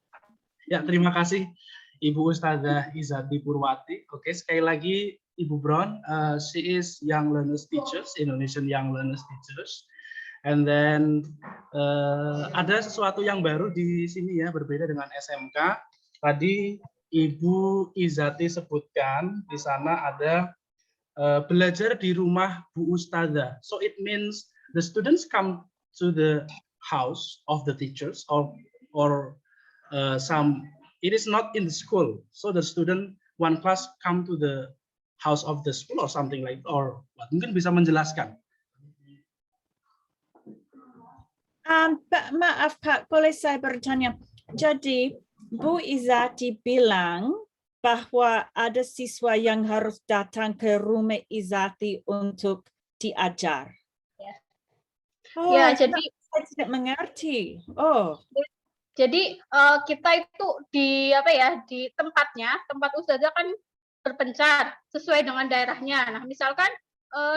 Ya, terima kasih Ibu Ustazah Izati Purwati. Oke, sekali lagi Ibu Brown, she is Young Learners Teachers, Indonesian Young Learners Teachers. And then ada sesuatu yang baru di sini ya, berbeda dengan SMK. Tadi Ibu Izati sebutkan di sana ada belajar di rumah Bu Ustazah. So it means the students come to the house of the teachers or it is not in the school. So the student one class come to the house of the school or something like or what? Mungkin bisa menjelaskan. Maaf Pak, boleh saya bertanya? Jadi Bu Izati bilang bahwa ada siswa yang harus datang ke rumah Izati untuk diajar. Oh, Ya, jadi saya tidak mengerti. Oh, jadi kita itu di tempatnya, tempat ustazah kan berpencar sesuai dengan daerahnya. Nah, misalkan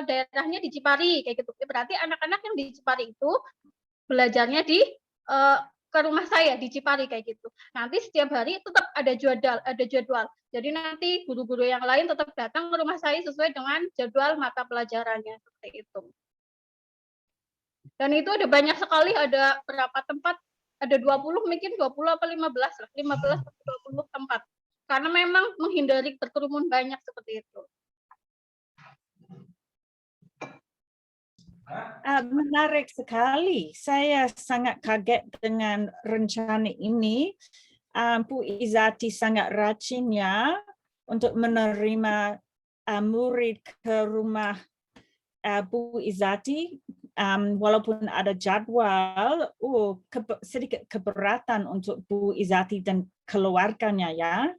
daerahnya di Cipari kayak gitu, berarti anak-anak yang di Cipari itu belajarnya ke rumah saya di Cipari kayak gitu. Nanti setiap hari tetap ada jadwal. Jadi nanti guru-guru yang lain tetap datang ke rumah saya sesuai dengan jadwal mata pelajarannya seperti itu. Dan itu ada banyak sekali, ada berapa tempat, ada 20 apa 15 atau 20 tempat. Karena memang menghindari berkerumun banyak seperti itu. menarik sekali. Saya sangat kaget dengan rencana ini. Bu Izati sangat rajinnya untuk menerima murid ke rumah Bu Izati, walaupun ada jadwal, sedikit keberatan untuk Bu Izati dan keluarganya ya.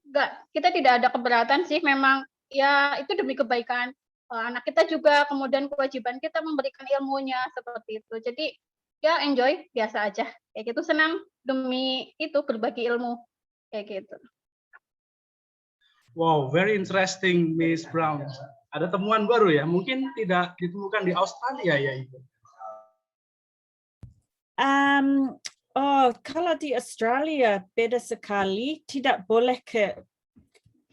Enggak, kita tidak ada keberatan sih, memang ya itu demi kebaikan anak kita juga, kemudian kewajiban kita memberikan ilmunya seperti itu. Jadi ya enjoy, biasa aja. Kayak gitu, senang demi itu berbagi ilmu. Kayak gitu. Wow, very interesting, Miss Brown. Ada temuan baru ya, mungkin tidak ditemukan di Australia ya, Ibu? Kalau di Australia beda sekali, tidak boleh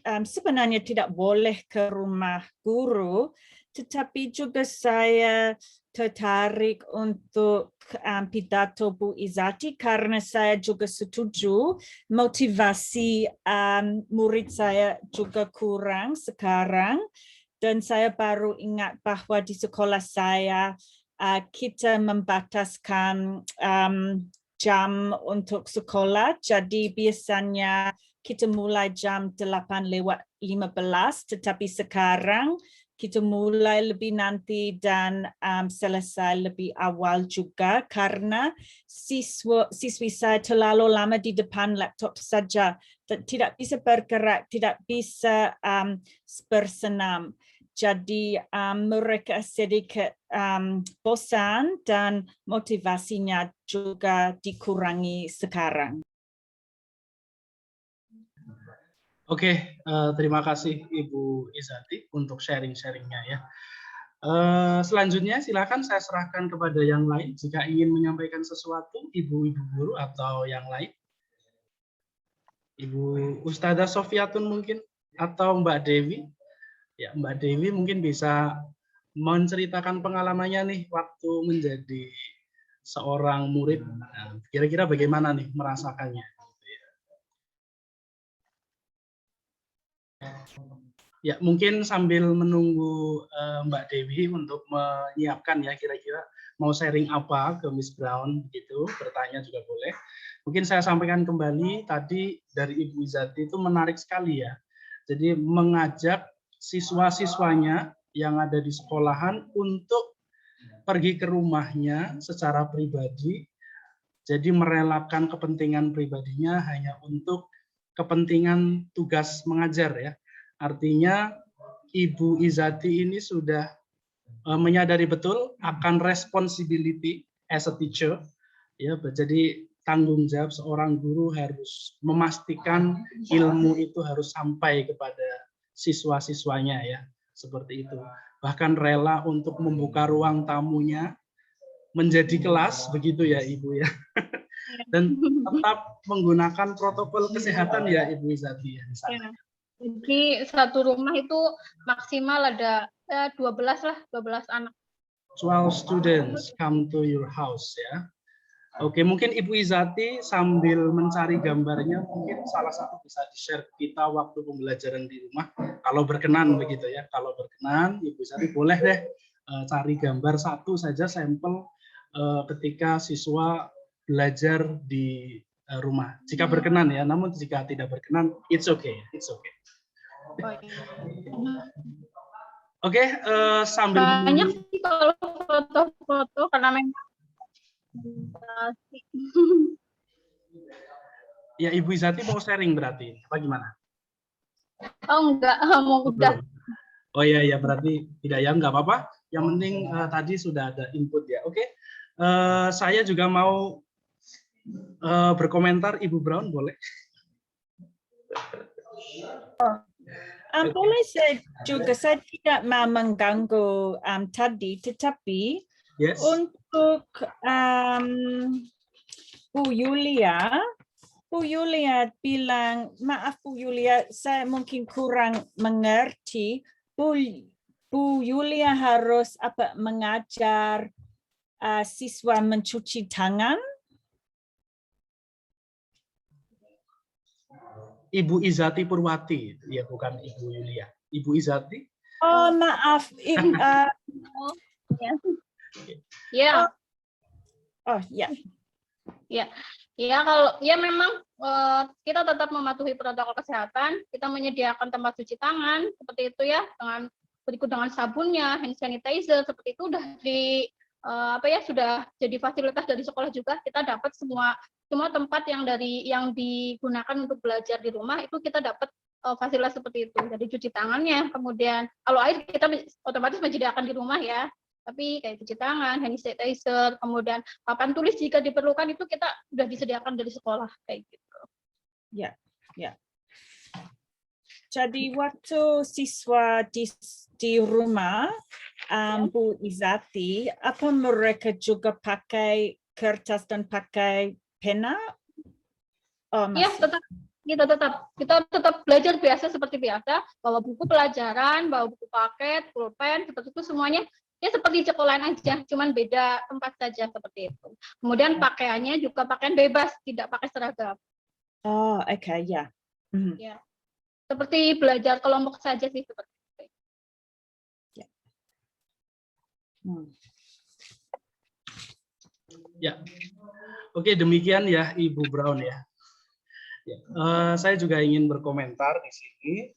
sebenarnya tidak boleh ke rumah guru, tetapi juga saya tertarik untuk pidato Bu Izati karena saya juga setuju motivasi murid saya juga kurang sekarang, dan saya baru ingat bahwa di sekolah saya kita membataskan jam untuk sekolah, jadi biasanya kita mulai jam 8:15, tetapi sekarang kita mulai lebih nanti dan selesai lebih awal juga karena siswi saya terlalu lama di depan laptop saja, tidak bisa bergerak, tidak bisa bersenam. Jadi mereka sedikit bosan dan motivasinya juga dikurangi sekarang. Oke, terima kasih Ibu Izati untuk sharing-sharingnya ya. Selanjutnya silakan saya serahkan kepada yang lain jika ingin menyampaikan sesuatu, ibu-ibu guru atau yang lain. Ibu Ustadzah Sofiatun mungkin atau Mbak Dewi. Ya, Mbak Dewi mungkin bisa menceritakan pengalamannya nih waktu menjadi seorang murid. Nah, kira-kira bagaimana nih merasakannya? Ya, mungkin sambil menunggu Mbak Dewi untuk menyiapkan ya kira-kira mau sharing apa ke Miss Brown gitu, bertanya juga boleh. Mungkin saya sampaikan kembali tadi dari Ibu Izati itu menarik sekali ya. Jadi mengajak siswa-siswanya yang ada di sekolahan untuk pergi ke rumahnya secara pribadi. Jadi merelakan kepentingan pribadinya hanya untuk kepentingan tugas mengajar ya. Artinya Ibu Izati ini sudah menyadari betul akan responsibility as a teacher ya. Jadi tanggung jawab seorang guru harus memastikan ilmu itu harus sampai kepada siswa-siswanya ya. Seperti itu. Bahkan rela untuk membuka ruang tamunya menjadi kelas begitu ya Ibu ya. Dan tetap menggunakan protokol kesehatan ya Ibu Izati ya di sana. Jadi satu rumah itu maksimal ada 12 anak. 12 students come to your house ya. Oke, mungkin Ibu Izati sambil mencari gambarnya mungkin salah satu bisa di-share kita waktu pembelajaran di rumah kalau berkenan begitu ya. Kalau berkenan Ibu Izati boleh deh cari gambar satu saja sampel ketika siswa belajar di rumah. Jika berkenan ya, namun jika tidak berkenan it's okay, it's okay. Oke, sambil banyak sih kalau foto-foto karena memang ya Ibu Izati mau sharing berarti apa gimana? Oh enggak, mau udah. Oh iya ya berarti tidak ya, nggak apa-apa. Yang penting tadi sudah ada input ya. Oke, saya juga mau berkomentar Ibu Brown boleh? Boleh saya juga, saya tidak mau mengganggu tadi, tetapi Yes. untuk Bu Yulia bilang, maaf Bu Yulia, saya mungkin kurang mengerti. Bu Yulia harus mengajar siswa mencuci tangan? Ibu Izati Purwati, ya bukan Ibu Yulia. Ibu Izati? Oh maaf. Ya. Oh ya. Ya. Ya, kalau ya memang kita tetap mematuhi protokol kesehatan, kita menyediakan tempat cuci tangan seperti itu ya, dengan berikut dengan sabunnya, hand sanitizer seperti itu udah di sudah jadi fasilitas dari sekolah juga. Kita dapat semua tempat yang digunakan untuk belajar di rumah itu kita dapat fasilitas seperti itu. Jadi cuci tangannya, kemudian kalau air kita otomatis menyediakan di rumah ya. Tapi kayak cuci tangan, hand sanitizer, kemudian papan tulis jika diperlukan itu kita sudah disediakan dari sekolah kayak gitu. Ya, ya. Jadi waktu siswa di rumah, Bu Izati, apa mereka juga pakai kertas dan pakai pena? Oh, Iya, kita tetap belajar biasa seperti biasa, bawa buku pelajaran, bawa buku paket, pulpen, seperti itu semuanya. Ya seperti sekolahan aja, cuman beda tempat saja seperti itu. Kemudian pakaiannya juga pakaian bebas, tidak pakai seragam. Oh, oke, ya. Ya. Seperti belajar kelompok saja sih seperti itu. Ya. Ya. Oke, demikian ya Ibu Brown ya. Saya juga ingin berkomentar di sini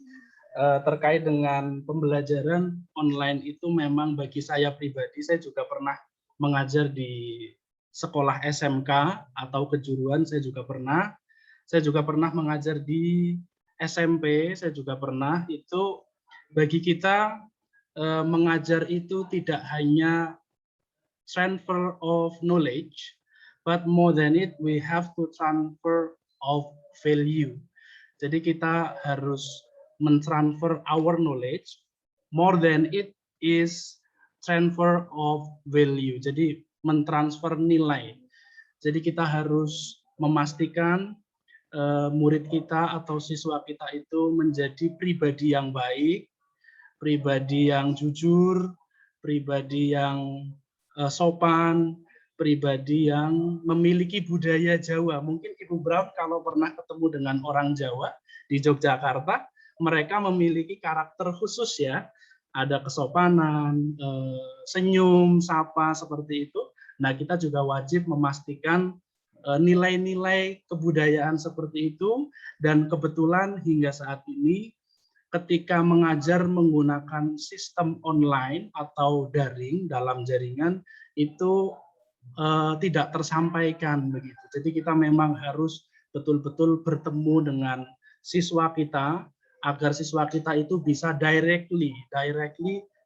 terkait dengan pembelajaran online itu memang bagi saya pribadi, saya juga pernah mengajar di sekolah SMK atau kejuruan, saya juga pernah mengajar di SMP, saya juga pernah. Itu bagi kita mengajar itu tidak hanya transfer of knowledge, but more than it, we have to transfer of value. Jadi kita harus mentransfer our knowledge, more than it is transfer of value. Jadi mentransfer nilai. Jadi kita harus memastikan murid kita atau siswa kita itu menjadi pribadi yang baik, pribadi yang jujur, pribadi yang sopan, pribadi yang memiliki budaya Jawa. Mungkin Ibu Brown kalau pernah ketemu dengan orang Jawa di Yogyakarta, mereka memiliki karakter khusus ya. Ada kesopanan, senyum, sapa seperti itu. Nah, kita juga wajib memastikan nilai-nilai kebudayaan seperti itu, dan kebetulan hingga saat ini ketika mengajar menggunakan sistem online atau daring dalam jaringan itu tidak tersampaikan begitu. Jadi kita memang harus betul-betul bertemu dengan siswa kita agar siswa kita itu bisa directly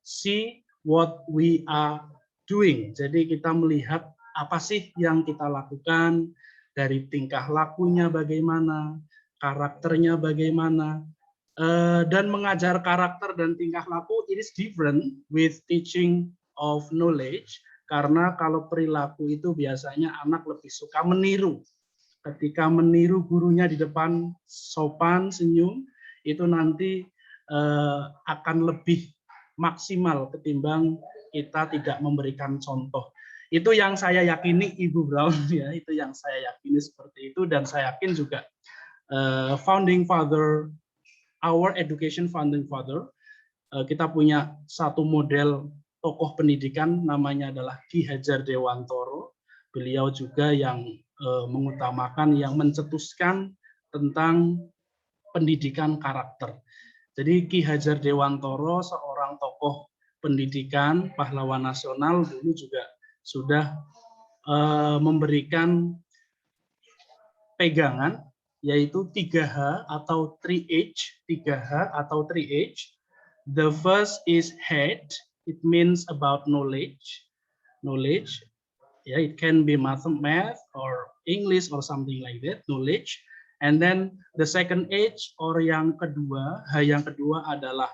see what we are doing. Jadi kita melihat apa sih yang kita lakukan, dari tingkah lakunya bagaimana, karakternya bagaimana. Dan mengajar karakter dan tingkah laku it is different with teaching of knowledge, karena kalau perilaku itu biasanya anak lebih suka meniru. Ketika meniru gurunya di depan sopan, senyum, itu nanti akan lebih maksimal ketimbang kita tidak memberikan contoh. Itu yang saya yakini Ibu Brown ya, itu yang saya yakini seperti itu, dan saya yakin juga founding father, our education founding father, kita punya satu model tokoh pendidikan namanya adalah Ki Hajar Dewantoro. Beliau juga yang mengutamakan, yang mencetuskan tentang pendidikan karakter. Jadi Ki Hajar Dewantoro seorang tokoh pendidikan, pahlawan nasional, dulu juga sudah memberikan pegangan yaitu 3H atau 3H, 3H atau 3H. The first is head, it means about knowledge. Yeah, it can be math or English or something like that, knowledge. And then the second H or yang kedua, yang kedua adalah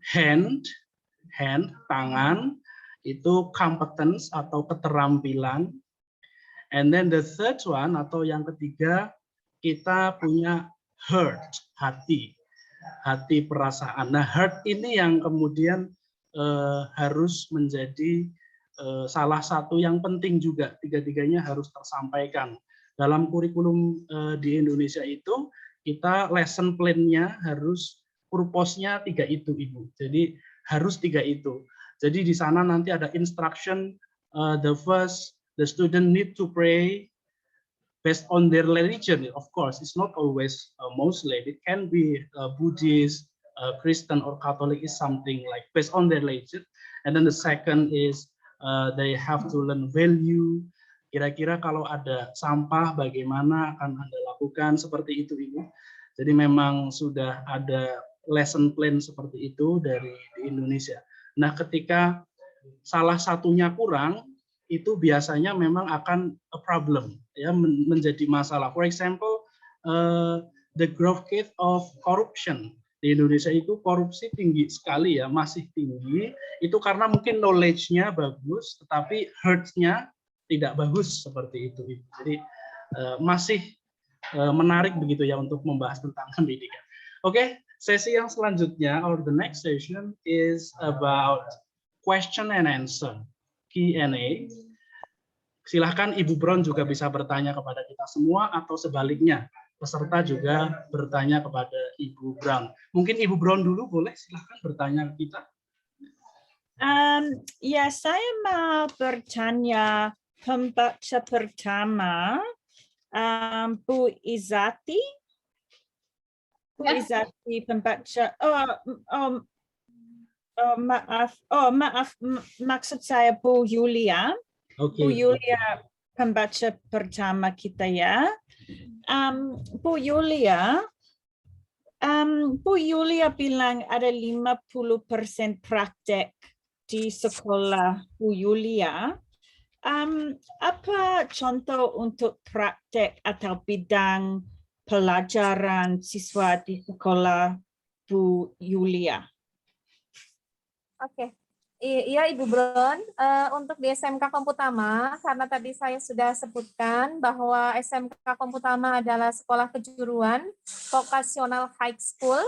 hand, tangan, itu competence atau keterampilan. And then the third one atau yang ketiga, kita punya heart, hati perasaan. Nah, heart ini yang kemudian harus menjadi salah satu yang penting juga, tiga-tiganya harus tersampaikan. Dalam kurikulum di Indonesia itu, kita lesson plan-nya harus, purpose-nya 3 itu, Ibu. Jadi harus 3 itu. Jadi di sana nanti ada instruction, the first, the student need to pray, based on their religion. Of course, it's not always Muslim. It can be Buddhist, Christian, or Catholic. Is something like based on their religion. And then the second is they have to learn value. Kira-kira kalau ada sampah, bagaimana akan Anda lakukan seperti itu, Ibu. Jadi memang sudah ada lesson plan seperti itu dari di Indonesia. Nah, ketika salah satunya kurang, itu biasanya memang akan a problem, ya, menjadi masalah. For example, the growth rate of corruption di Indonesia itu korupsi tinggi sekali, ya, masih tinggi. Itu karena mungkin knowledge-nya bagus, tetapi hurt-nya tidak bagus seperti itu. Jadi masih menarik begitu ya untuk membahas tentang pendidikan. Oke, sesi yang selanjutnya or the next session is about question and answer. Q&A. Silahkan Ibu Brown juga bisa bertanya kepada kita semua atau sebaliknya peserta juga bertanya kepada Ibu Brown. Mungkin Ibu Brown dulu boleh, silahkan bertanya ke kita. Ya, saya mau bertanya pembaca pertama, Bu Izati. Bu Izati pembaca. Maaf, maksud saya Bu Yulia. Okay. Bu Yulia pembaca pertama kita ya. Bu Yulia bilang ada 50% praktek di sekolah Bu Yulia. Apa contoh untuk praktek atau bidang pelajaran siswa di sekolah Bu Yulia? Oke, iya Ibu Brown, untuk di SMK Komputama, karena tadi saya sudah sebutkan bahwa SMK Komputama adalah sekolah kejuruan, vocational high school,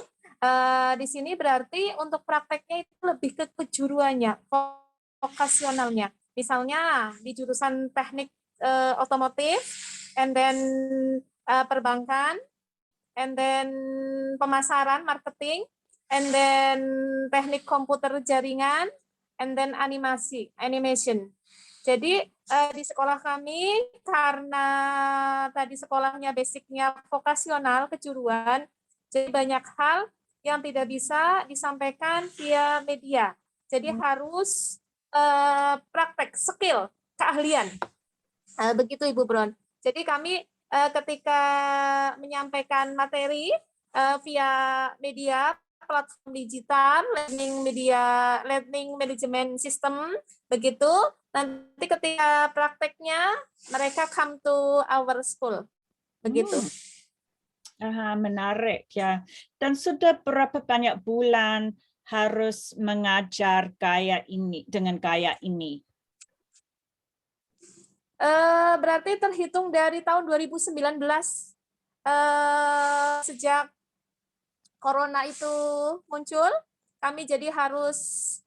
di sini berarti untuk prakteknya itu lebih ke kejuruannya, vokasionalnya. Misalnya di jurusan teknik otomotif, and then perbankan, and then pemasaran, marketing, and then teknik komputer jaringan, and then animation. Jadi di sekolah kami, karena tadi sekolahnya basicnya vokasional, kejuruan, jadi banyak hal yang tidak bisa disampaikan via media. Jadi harus praktek, skill, keahlian. Begitu Ibu Brown. Jadi kami ketika menyampaikan materi via media, platform digital, learning management system, begitu. Nanti ketika prakteknya, mereka come to our school, begitu. Menarik ya. Dan sudah berapa banyak bulan harus mengajar dengan gaya ini? Berarti terhitung dari tahun 2019, sejak Corona itu muncul, kami jadi harus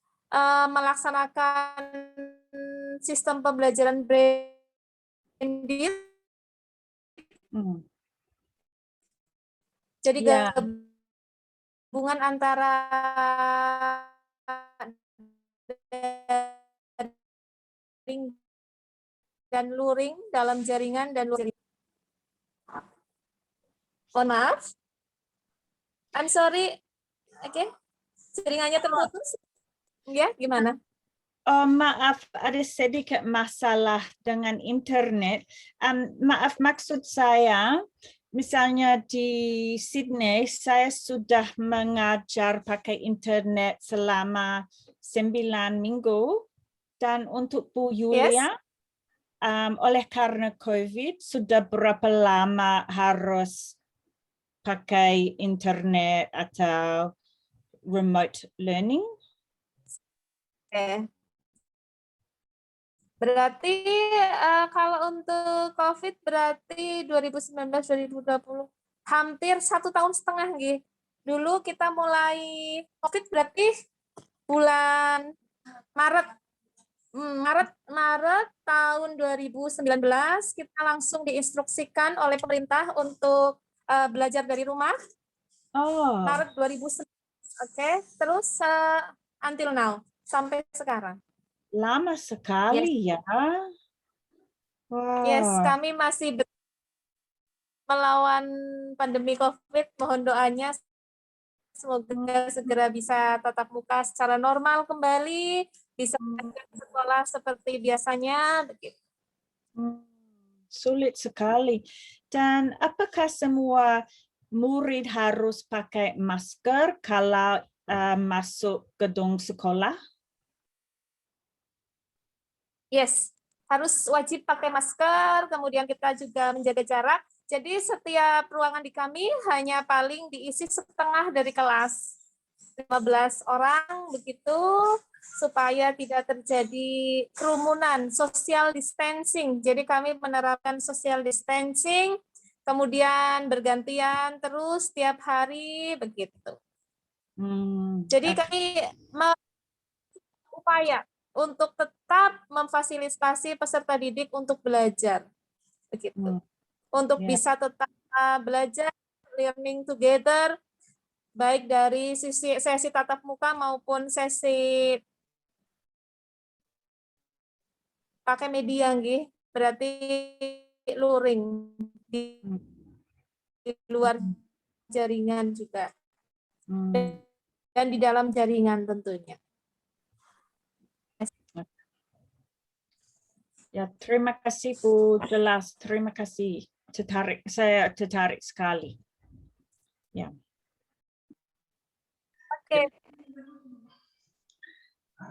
melaksanakan sistem pembelajaran blended. Jadi gabungan antara daring dan luring dalam jaringan dan luring. Mohon maaf. I'm sorry. Oke. Jaringannya terputus. Ya, gimana? Maaf, ada sedikit masalah dengan internet. Maaf, maksud saya, misalnya di Sydney, saya sudah mengajar pakai internet selama 9 minggu. Dan untuk Bu Yulia, oleh karena COVID, sudah berapa lama harus pakai internet atau remote learning? Oke. Berarti kalau untuk COVID berarti 2019-2020 hampir 1,5 tahun gitu. Dulu kita mulai COVID berarti bulan Maret tahun 2019 kita langsung diinstruksikan oleh pemerintah untuk belajar dari rumah. Maret 2019. Oke, terus until now sampai sekarang. Lama sekali ya. Yes, kami masih melawan pandemi COVID. Mohon doanya semoga segera bisa tatap muka secara normal kembali, bisa sekolah seperti biasanya. Begitu. Sulit sekali. Dan apakah semua murid harus pakai masker kalau masuk gedung sekolah? Yes, harus wajib pakai masker, kemudian kita juga menjaga jarak. Jadi setiap ruangan di kami hanya paling diisi setengah dari kelas. 15 orang begitu, supaya tidak terjadi kerumunan, social distancing. Jadi kami menerapkan social distancing, kemudian bergantian terus tiap hari begitu. Jadi kami upaya untuk tetap memfasilitasi peserta didik untuk belajar, begitu. Untuk bisa tetap belajar, learning together, baik dari sesi tatap muka maupun sesi pakai media, berarti luring di luar jaringan juga, dan di dalam jaringan tentunya. Ya, terima kasih Bu, jelas. Terima kasih. Saya tertarik sekali. Ya. Oke.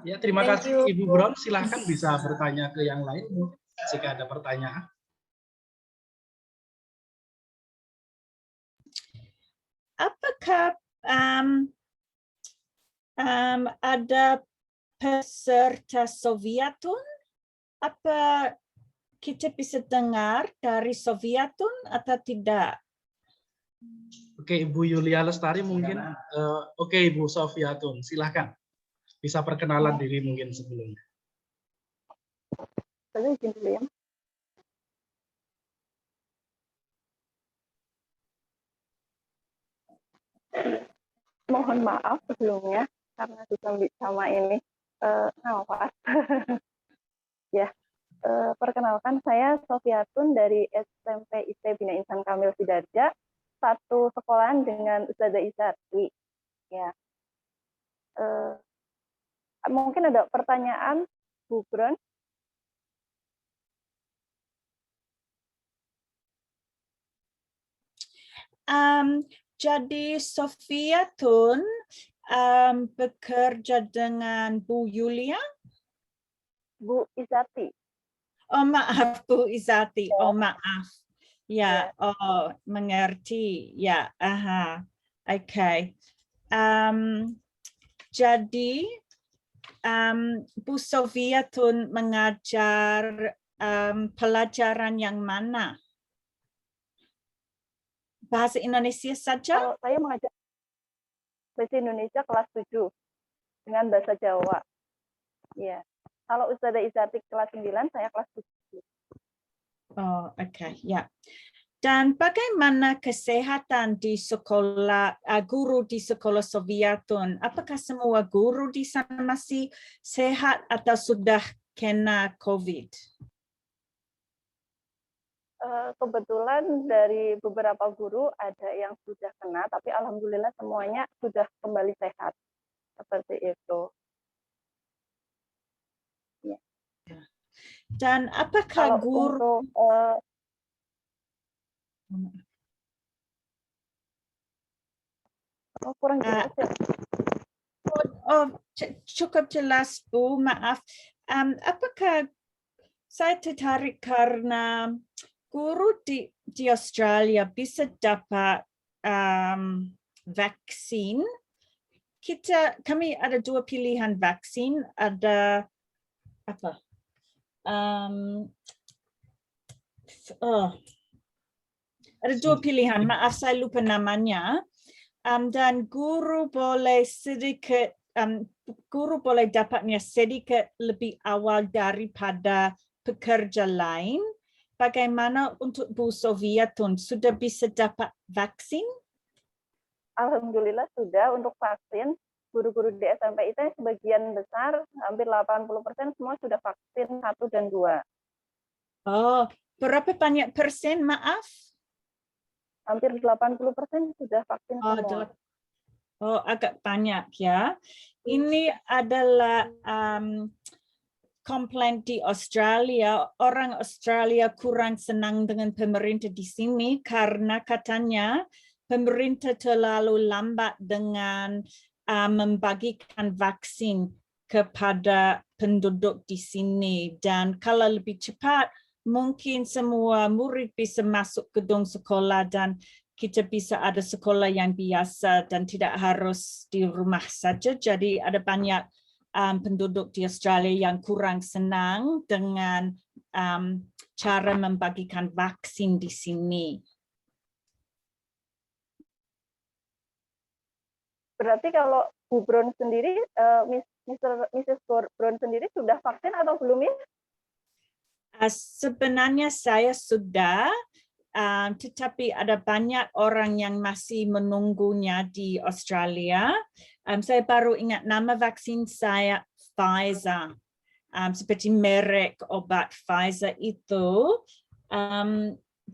Ya, terima kasih Ibu Bron. Silahkan bisa bertanya ke yang lain jika ada pertanyaan. Apakah ada peserta Sovietun? Apa kita bisa dengar dari Sovietun atau tidak? Oke, Ibu Yulia Lestari mungkin. Oke, Ibu Sofiatun, silahkan. Bisa perkenalan diri mungkin sebelumnya. Saya izin dulu ya. Mohon maaf sebelumnya karena disambit sama ini nafas. Ya, perkenalkan saya Sofiatun dari SMP IT Bina Insan Kamil Sidarja, satu sekolahan dengan Ustazah Isati. Ya, mungkin ada pertanyaan, Bu Bron? Jadi Sofiatun bekerja dengan Bu Yulia? Bu Isati. Oh maaf Bu Isati. Ya. Oh maaf. Ya. Oh mengerti. Ya. Aha. Oke. Jadi Bu Sofiatun mengajar pelajaran yang mana? Bahasa Indonesia saja? Kalau saya mengajar bahasa Indonesia kelas 7 dengan bahasa Jawa. Ya. Kalau Ustazah Isati kelas 9, saya kelas 7. Oh, oke. Ya. Dan bagaimana kesehatan di sekolah, guru di sekolah Sofiatun? Apakah semua guru di sana masih sehat atau sudah kena COVID? Kebetulan dari beberapa guru ada yang sudah kena, tapi alhamdulillah semuanya sudah kembali sehat. Seperti itu. Ya. Dan apakah kalau guru... Untuk, kurang jelas ya. Cukup jelas Bu, maaf. Apakah saya tertarik karena guru di Australia bisa dapat vaksin. Kami ada dua pilihan vaksin, ada apa? Ada dua pilihan, maaf saya lupa namanya. Dan guru boleh dapatnya sedikit lebih awal daripada pekerja lain. Bagaimana untuk Bu Sofiatun? Sudah bisa dapat vaksin? Alhamdulillah sudah untuk vaksin. Guru-guru di SMP itu sebagian besar, hampir 80% semua sudah vaksin 1 dan 2. Oh, berapa banyak persen? Maaf? hampir 80% sudah vaksin Oh, semua. agak banyak ya. Ini adalah komplain di Australia. Orang Australia kurang senang dengan pemerintah di sini karena katanya pemerintah terlalu lambat dengan membagikan vaksin kepada penduduk di sini. Dan kalau lebih cepat, mungkin semua murid bisa masuk gedung sekolah dan kita bisa ada sekolah yang biasa dan tidak harus di rumah saja. Jadi ada banyak penduduk di Australia yang kurang senang dengan cara membagikan vaksin di sini. Berarti kalau Bu Brown sendiri, Mrs. Brown sendiri sudah vaksin atau belum ya? Sebenarnya saya sudah, tetapi ada banyak orang yang masih menunggunya di Australia. Saya baru ingat nama vaksin saya Pfizer, seperti merek obat Pfizer itu,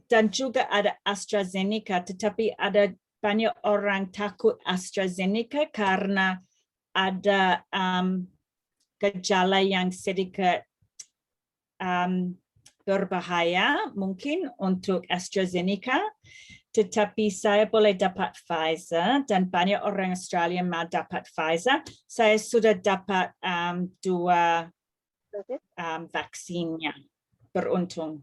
dan juga ada AstraZeneca, tetapi ada banyak orang takut AstraZeneca karena ada gejala yang sedikit berbahaya mungkin untuk AstraZeneca, tetapi saya boleh dapat Pfizer dan banyak orang Australia mau dapat Pfizer. Saya sudah dapat 2 vaksinnya, beruntung.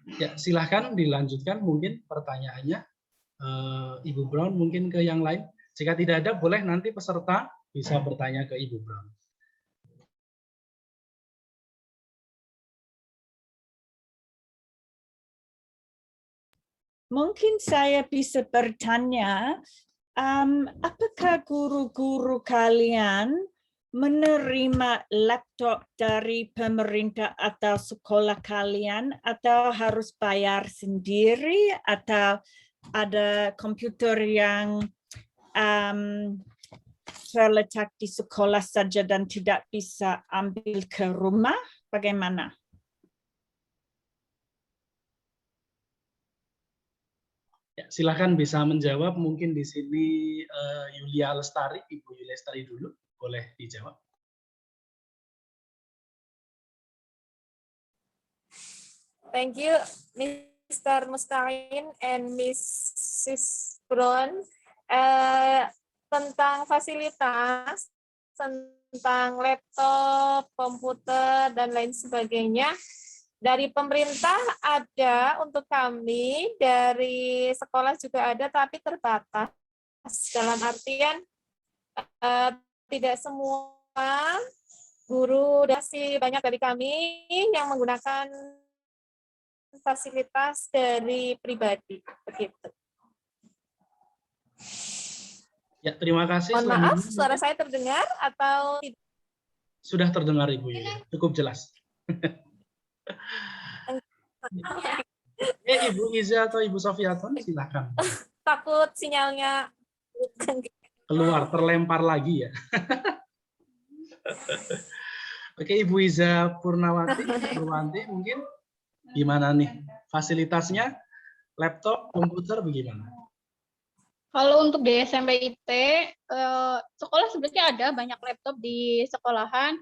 Ya, silahkan dilanjutkan mungkin pertanyaannya, Ibu Brown mungkin ke yang lain. Jika tidak ada, boleh nanti peserta bisa bertanya ke Ibu Brown. Mungkin saya bisa bertanya, apakah guru-guru kalian menerima laptop dari pemerintah atau sekolah kalian, atau harus bayar sendiri, atau ada komputer yang terletak di sekolah saja dan tidak bisa ambil ke rumah? Bagaimana? Ya, silakan bisa menjawab. Mungkin di sini Yulia Lestari, Ibu Yulia Lestari dulu, boleh dijawab. Thank you, Mr. Mustaqim and Mrs. Brown. Tentang fasilitas, tentang laptop, komputer, dan lain sebagainya, dari pemerintah ada untuk kami, dari sekolah juga ada, tapi terbatas. Dalam artian tidak semua guru, masih banyak dari kami yang menggunakan fasilitas dari pribadi, begitu. Ya, terima kasih. Mohon maaf, suara saya terdengar atau tidak? Sudah terdengar, Ibu Yulia, cukup jelas. Ibu Iza atau Ibu Sofiaton, silakan. Takut sinyalnya Keluar, terlempar lagi ya. Oke, Ibu Iza Purwanti mungkin gimana nih fasilitasnya, laptop, komputer bagaimana? Kalau untuk di SMP IT, sekolah sebenarnya ada banyak laptop di sekolahan.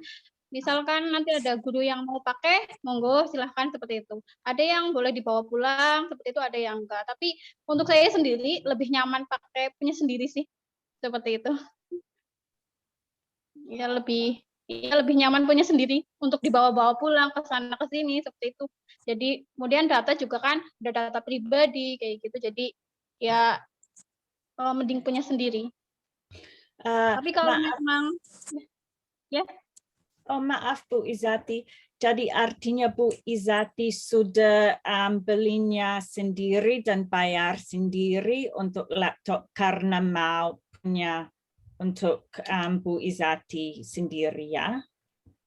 Misalkan nanti ada guru yang mau pakai, monggo silahkan seperti itu. Ada yang boleh dibawa pulang, seperti itu, ada yang enggak. Tapi untuk saya sendiri lebih nyaman pakai punya sendiri sih, seperti itu. Ya lebih nyaman punya sendiri untuk dibawa-bawa pulang ke sana ke sini seperti itu. Jadi kemudian data juga kan udah data pribadi kayak gitu. Jadi ya mending punya sendiri. Tapi kalau memang ya. Oh, maaf Bu Izati. Jadi artinya Bu Izati sudah belinya sendiri dan bayar sendiri untuk laptop karena mau punya untuk Bu Izati sendiri ya?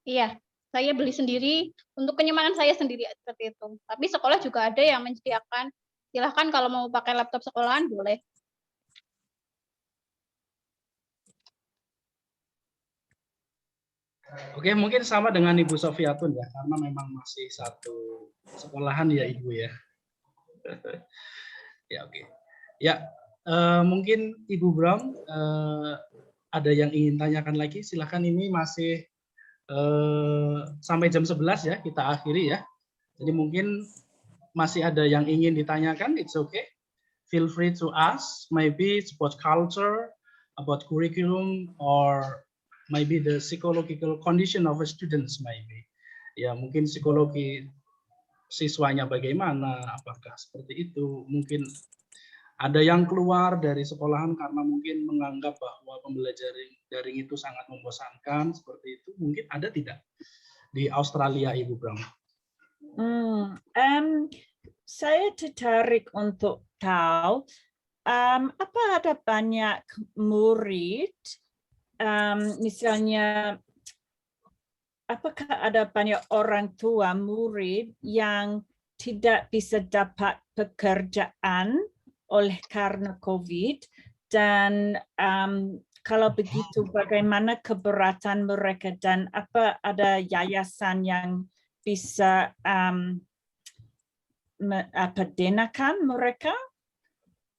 Iya, saya beli sendiri untuk kenyamanan saya sendiri seperti itu. Tapi sekolah juga ada yang menyediakan. Silahkan kalau mau pakai laptop sekolahan boleh. Oke, mungkin sama dengan Ibu Sofiatun ya, karena memang masih satu sekolahan ya Ibu ya. Ya oke. Ya, mungkin Ibu Brown ada yang ingin tanyakan lagi, silakan. Ini masih sampai jam 11 ya, kita akhiri ya. Jadi mungkin masih ada yang ingin ditanyakan, it's okay. Feel free to ask, maybe it's about culture, about curriculum, or maybe the psychological condition of a students maybe. Ya, mungkin psikologi siswanya bagaimana, apakah seperti itu. Mungkin ada yang keluar dari sekolahan karena mungkin menganggap bahwa pembelajaran daring itu sangat membosankan, seperti itu. Mungkin ada tidak di Australia, Ibu Brown? Saya tertarik untuk tahu apa ada banyak murid, misalnya apakah ada banyak orang tua murid yang tidak bisa dapat pekerjaan oleh karena COVID, dan kalau begitu bagaimana keberatan mereka, dan apa ada yayasan yang bisa denahkan mereka?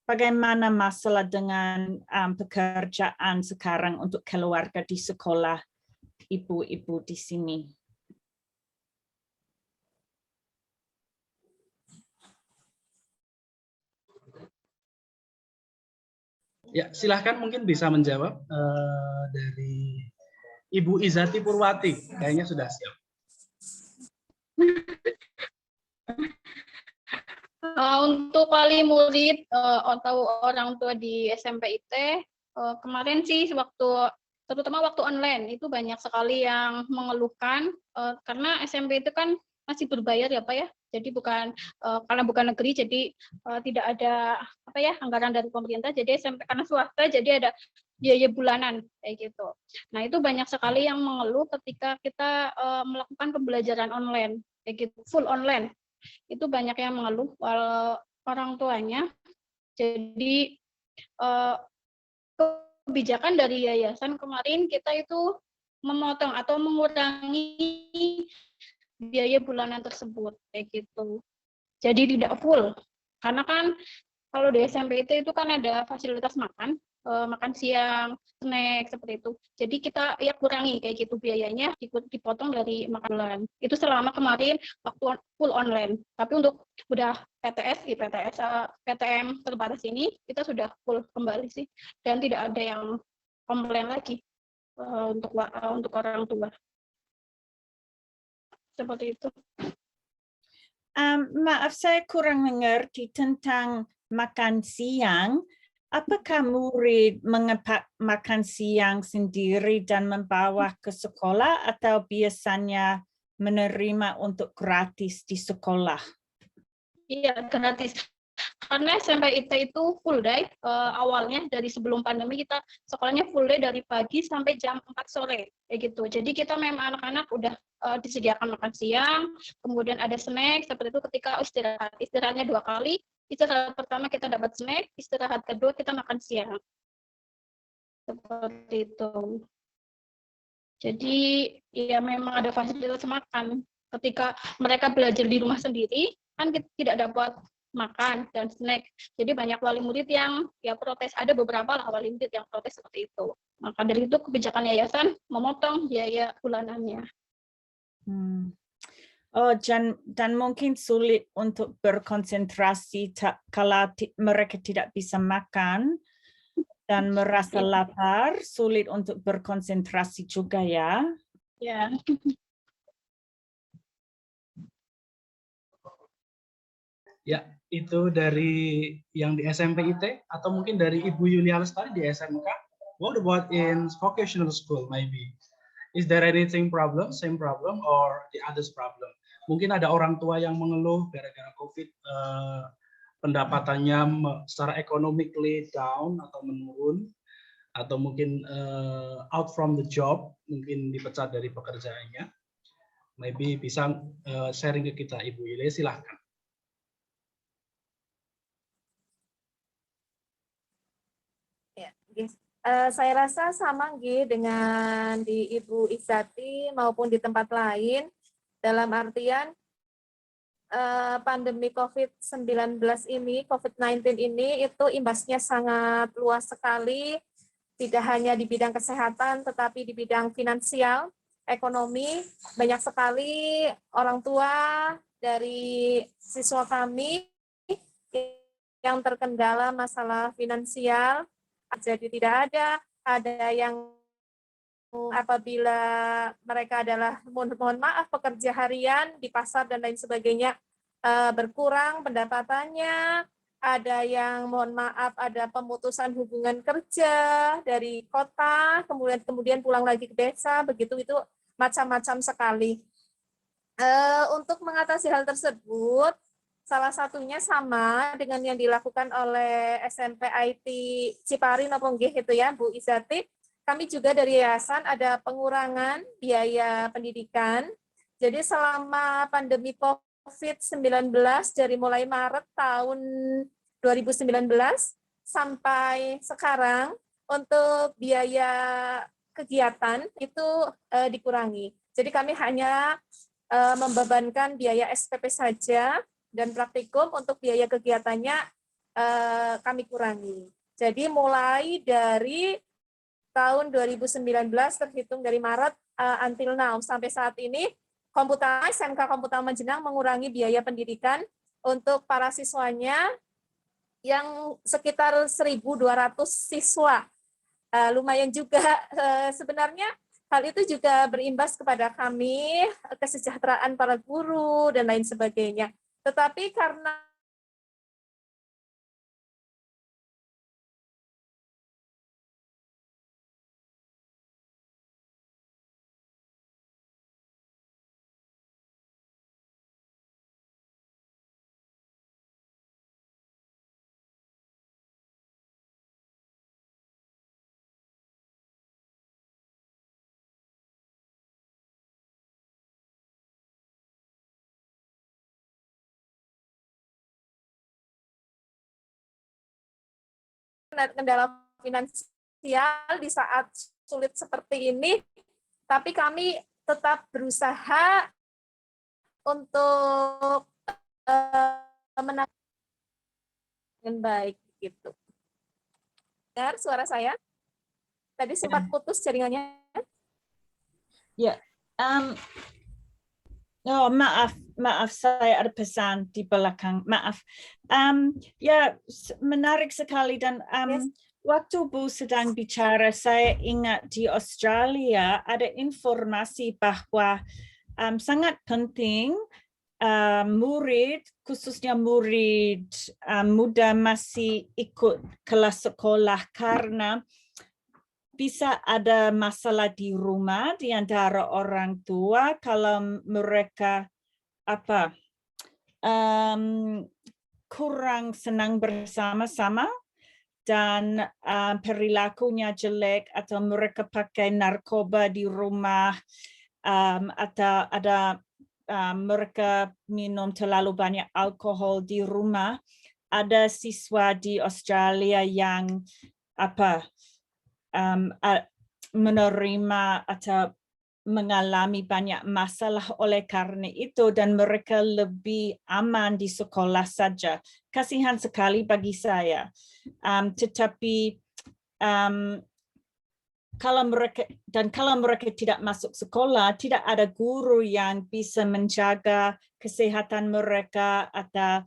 Bagaimana masalah dengan pekerjaan sekarang untuk keluarga di sekolah ibu-ibu di sini? Ya, silahkan mungkin bisa menjawab dari Ibu Izati Purwati, kayaknya sudah siap. Untuk wali murid atau orang tua di SMP IT, kemarin sih terutama waktu online itu banyak sekali yang mengeluhkan karena SMP itu kan masih berbayar ya Pak ya. Jadi karena bukan negeri, jadi tidak ada anggaran dari pemerintah. Jadi SMP karena swasta, jadi ada biaya bulanan kayak gitu. Nah itu banyak sekali yang mengeluh ketika kita melakukan pembelajaran online kayak gitu, full online. Itu banyak yang mengeluh orang tuanya. Jadi kebijakan dari yayasan kemarin kita itu memotong atau mengurangi biaya bulanan tersebut kayak gitu. Jadi tidak full, karena kan kalau di SMP itu kan ada fasilitas makan siang, snack seperti itu. Jadi kita ya kurangi kayak gitu biayanya, dipotong dari makanan. Itu selama kemarin waktu full online. Tapi untuk udah PTM terbatas ini kita sudah full kembali sih, dan tidak ada yang komplain lagi untuk orang tua. Seperti itu. Maaf, saya kurang mengerti tentang makan siang. Apakah murid mengepak makan siang sendiri dan membawa ke sekolah, atau biasanya menerima untuk gratis di sekolah? Iya, gratis. Karena SMP IT itu full day, awalnya dari sebelum pandemi kita sekolahnya full day dari pagi sampai jam 4 sore, kayak gitu. Jadi kita memang anak-anak udah disediakan makan siang, kemudian ada snack, seperti itu ketika istirahatnya 2 kali, istirahat pertama kita dapat snack, istirahat kedua kita makan siang. Seperti itu. Jadi ya memang ada fasilitas makan. Ketika mereka belajar di rumah sendiri, kan tidak dapat makan dan snack. Jadi banyak wali murid yang ya protes, ada beberapa lah wali murid yang protes seperti itu. Maka dari itu kebijakan yayasan memotong biaya bulanannya. Oh, dan mungkin sulit untuk berkonsentrasi kalau mereka tidak bisa makan dan merasa lapar, sulit untuk berkonsentrasi juga ya. Ya. Ya, itu dari yang di SMP IT, atau mungkin dari Ibu Yulia Lestari di SMK. What about in vocational school maybe? Is there anything problem, same problem, or the others problem? Mungkin ada orang tua yang mengeluh gara-gara COVID, pendapatannya secara economically down atau menurun, atau mungkin out from the job, mungkin dipecat dari pekerjaannya. Maybe bisa sharing ke kita, Ibu Yulia, silahkan. Ya, Saya rasa sama dengan di Ibu Izzati maupun di tempat lain, dalam artian pandemi COVID-19 ini, COVID-19 ini itu imbasnya sangat luas sekali, tidak hanya di bidang kesehatan, tetapi di bidang finansial, ekonomi. Banyak sekali orang tua dari siswa kami yang terkendala masalah finansial, jadi tidak ada yang apabila mereka adalah mohon maaf pekerja harian di pasar dan lain sebagainya berkurang pendapatannya, ada yang mohon maaf ada pemutusan hubungan kerja dari kota kemudian pulang lagi ke desa, begitu, itu macam-macam sekali. Untuk mengatasi hal tersebut, salah satunya sama dengan yang dilakukan oleh SMP IT Cipari Nopongge itu ya Bu Izzati. Kami juga dari yayasan ada pengurangan biaya pendidikan. Jadi selama pandemi COVID-19 dari mulai Maret tahun 2019 sampai sekarang untuk biaya kegiatan itu dikurangi. Jadi kami hanya membebankan biaya SPP saja dan praktikum, untuk biaya kegiatannya kami kurangi. Jadi mulai dari tahun 2019 terhitung dari Maret until now sampai saat ini, SMK Komputama Jenang mengurangi biaya pendidikan untuk para siswanya yang sekitar 1.200 siswa. Lumayan juga sebenarnya. Hal itu juga berimbas kepada kami, kesejahteraan para guru dan lain sebagainya. Tetapi karena kendala finansial di saat sulit seperti ini, tapi kami tetap berusaha untuk menang dengan baik gitu. Dengar suara saya? Tadi sempat putus jaringannya. Ya, oh maaf saya ada pesan di belakang, maaf. Ya menarik sekali dan waktu Bu sedang bicara, saya ingat di Australia ada informasi bahwa sangat penting murid, khususnya murid muda masih ikut kelas sekolah karena bisa ada masalah di rumah di antara orang tua kalau mereka kurang senang bersama-sama dan perilakunya jelek atau mereka pakai narkoba di rumah atau ada mereka minum terlalu banyak alkohol di rumah. Ada siswa di Australia yang menerima atau mengalami banyak masalah oleh karena itu dan mereka lebih aman di sekolah saja. Kasihan sekali bagi saya. Tetapi kalau mereka tidak masuk sekolah, tidak ada guru yang bisa menjaga kesehatan mereka atau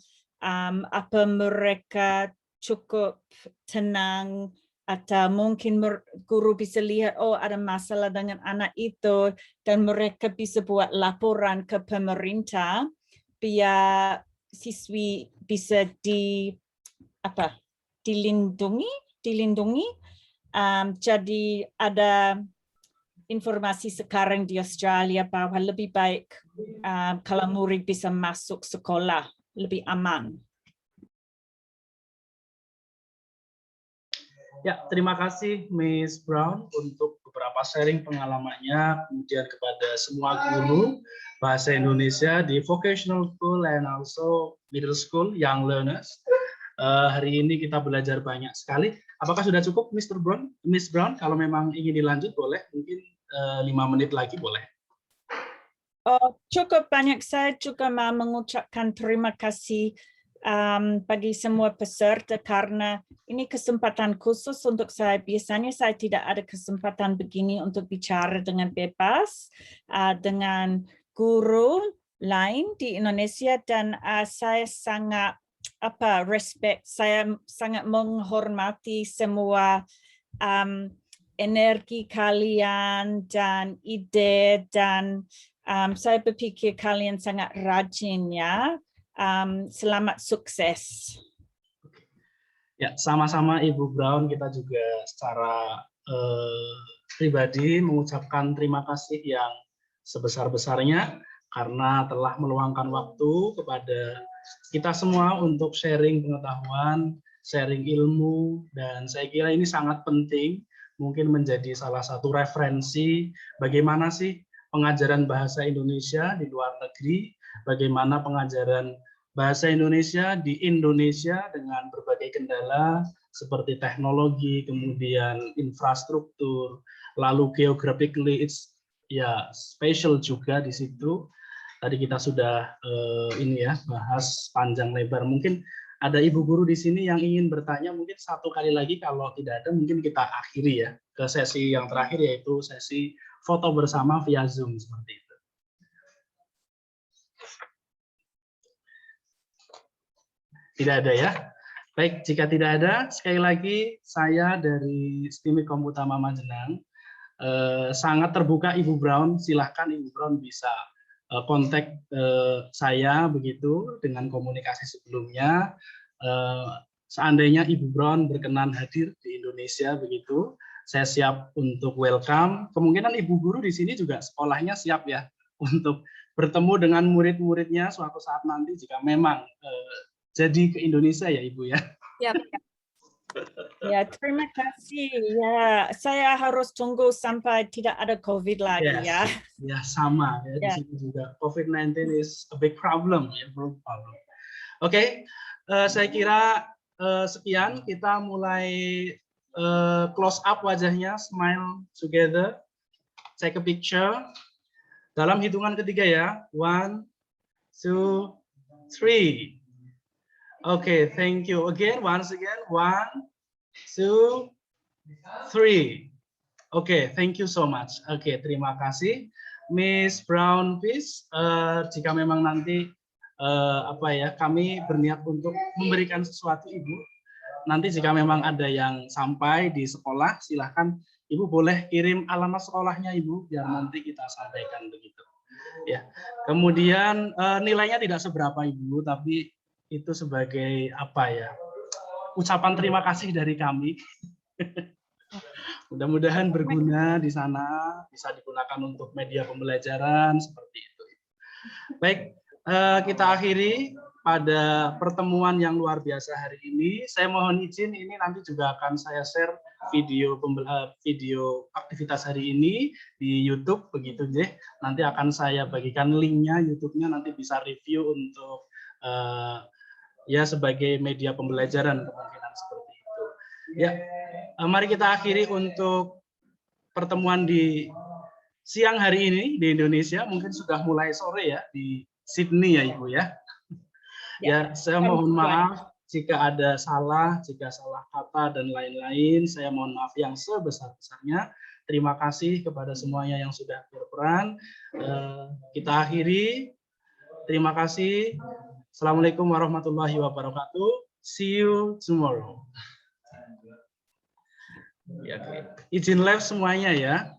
apa mereka cukup tenang, atau mungkin guru bisa lihat, oh ada masalah dengan anak itu, dan mereka bisa buat laporan ke pemerintah, biar siswi bisa dilindungi. Jadi ada informasi sekarang di Australia bahwa lebih baik kalau murid bisa masuk sekolah, lebih aman. Ya, terima kasih Miss Brown untuk beberapa sharing pengalamannya, kemudian kepada semua guru bahasa Indonesia di vocational school and also middle school young learners. Hari ini kita belajar banyak sekali. Apakah sudah cukup, Mr. Brown? Miss Brown, kalau memang ingin dilanjut boleh, mungkin 5 menit lagi boleh. Cukup banyak. Saya juga mau mengucapkan terima kasih bagi semua peserta karena ini kesempatan khusus untuk saya. Biasanya saya tidak ada kesempatan begini untuk bicara dengan bebas dengan guru lain di Indonesia, dan saya sangat respect, saya sangat menghormati semua energi kalian dan ide, dan saya berpikir kalian sangat rajin ya. Selamat sukses. Ya, sama-sama Ibu Brown, kita juga secara pribadi mengucapkan terima kasih yang sebesar-besarnya karena telah meluangkan waktu kepada kita semua untuk sharing pengetahuan, sharing ilmu, dan saya kira ini sangat penting, mungkin menjadi salah satu referensi bagaimana sih pengajaran bahasa Indonesia di luar negeri, bagaimana pengajaran bahasa Indonesia di Indonesia dengan berbagai kendala seperti teknologi, kemudian infrastruktur, lalu geographically it's special juga di situ. Tadi kita sudah bahas panjang lebar. Mungkin ada ibu guru di sini yang ingin bertanya, mungkin satu kali lagi, kalau tidak ada mungkin kita akhiri ya ke sesi yang terakhir, yaitu sesi foto bersama via Zoom seperti itu. Tidak ada ya? Baik, jika tidak ada, sekali lagi saya dari Stimekom Utama Majenang sangat terbuka Ibu Brown, silahkan Ibu Brown bisa kontak saya begitu dengan komunikasi sebelumnya. Seandainya Ibu Brown berkenan hadir di Indonesia begitu, saya siap untuk welcome. Kemungkinan Ibu Guru di sini juga sekolahnya siap ya untuk bertemu dengan murid-muridnya suatu saat nanti jika memang jadi ke Indonesia ya Ibu ya. Ya. Ya, terima kasih. Ya, saya harus tunggu sampai tidak ada COVID lagi ya. Ya, sama ya. Di sini juga COVID-19 is a big problem ya, problem. Oke, saya kira sekian, kita mulai close up wajahnya, smile together, take a picture. Dalam hitungan ketiga ya, 1, 2, 3. Okay, thank you again. Once again, 1, 2, 3. Okay, thank you so much. Okay, terima kasih, Miss Brown. Please, jika memang nanti kami berniat untuk memberikan sesuatu Ibu. Nanti jika memang ada yang sampai di sekolah, silahkan Ibu boleh kirim alamat sekolahnya Ibu, biar nanti kita sampaikan begitu. Ya. Kemudian nilainya tidak seberapa Ibu, tapi itu sebagai ucapan terima kasih dari kami. Mudah-mudahan berguna di sana, bisa digunakan untuk media pembelajaran seperti itu. Baik, kita akhiri pada pertemuan yang luar biasa hari ini. Saya mohon izin, ini nanti juga akan saya share video aktivitas hari ini di YouTube begitu deh. Nanti akan saya bagikan linknya YouTube-nya, nanti bisa review untuk sebagai media pembelajaran kemungkinan seperti itu. Ya, mari kita akhiri untuk pertemuan di siang hari ini di Indonesia. Mungkin sudah mulai sore ya di Sydney ya Ibu ya. Ya, saya mohon maaf jika ada jika salah kata dan lain-lain. Saya mohon maaf yang sebesar-besarnya. Terima kasih kepada semuanya yang sudah berperan. Kita akhiri. Terima kasih. Assalamualaikum warahmatullahi wabarakatuh. See you tomorrow. Ya, izin live semuanya ya.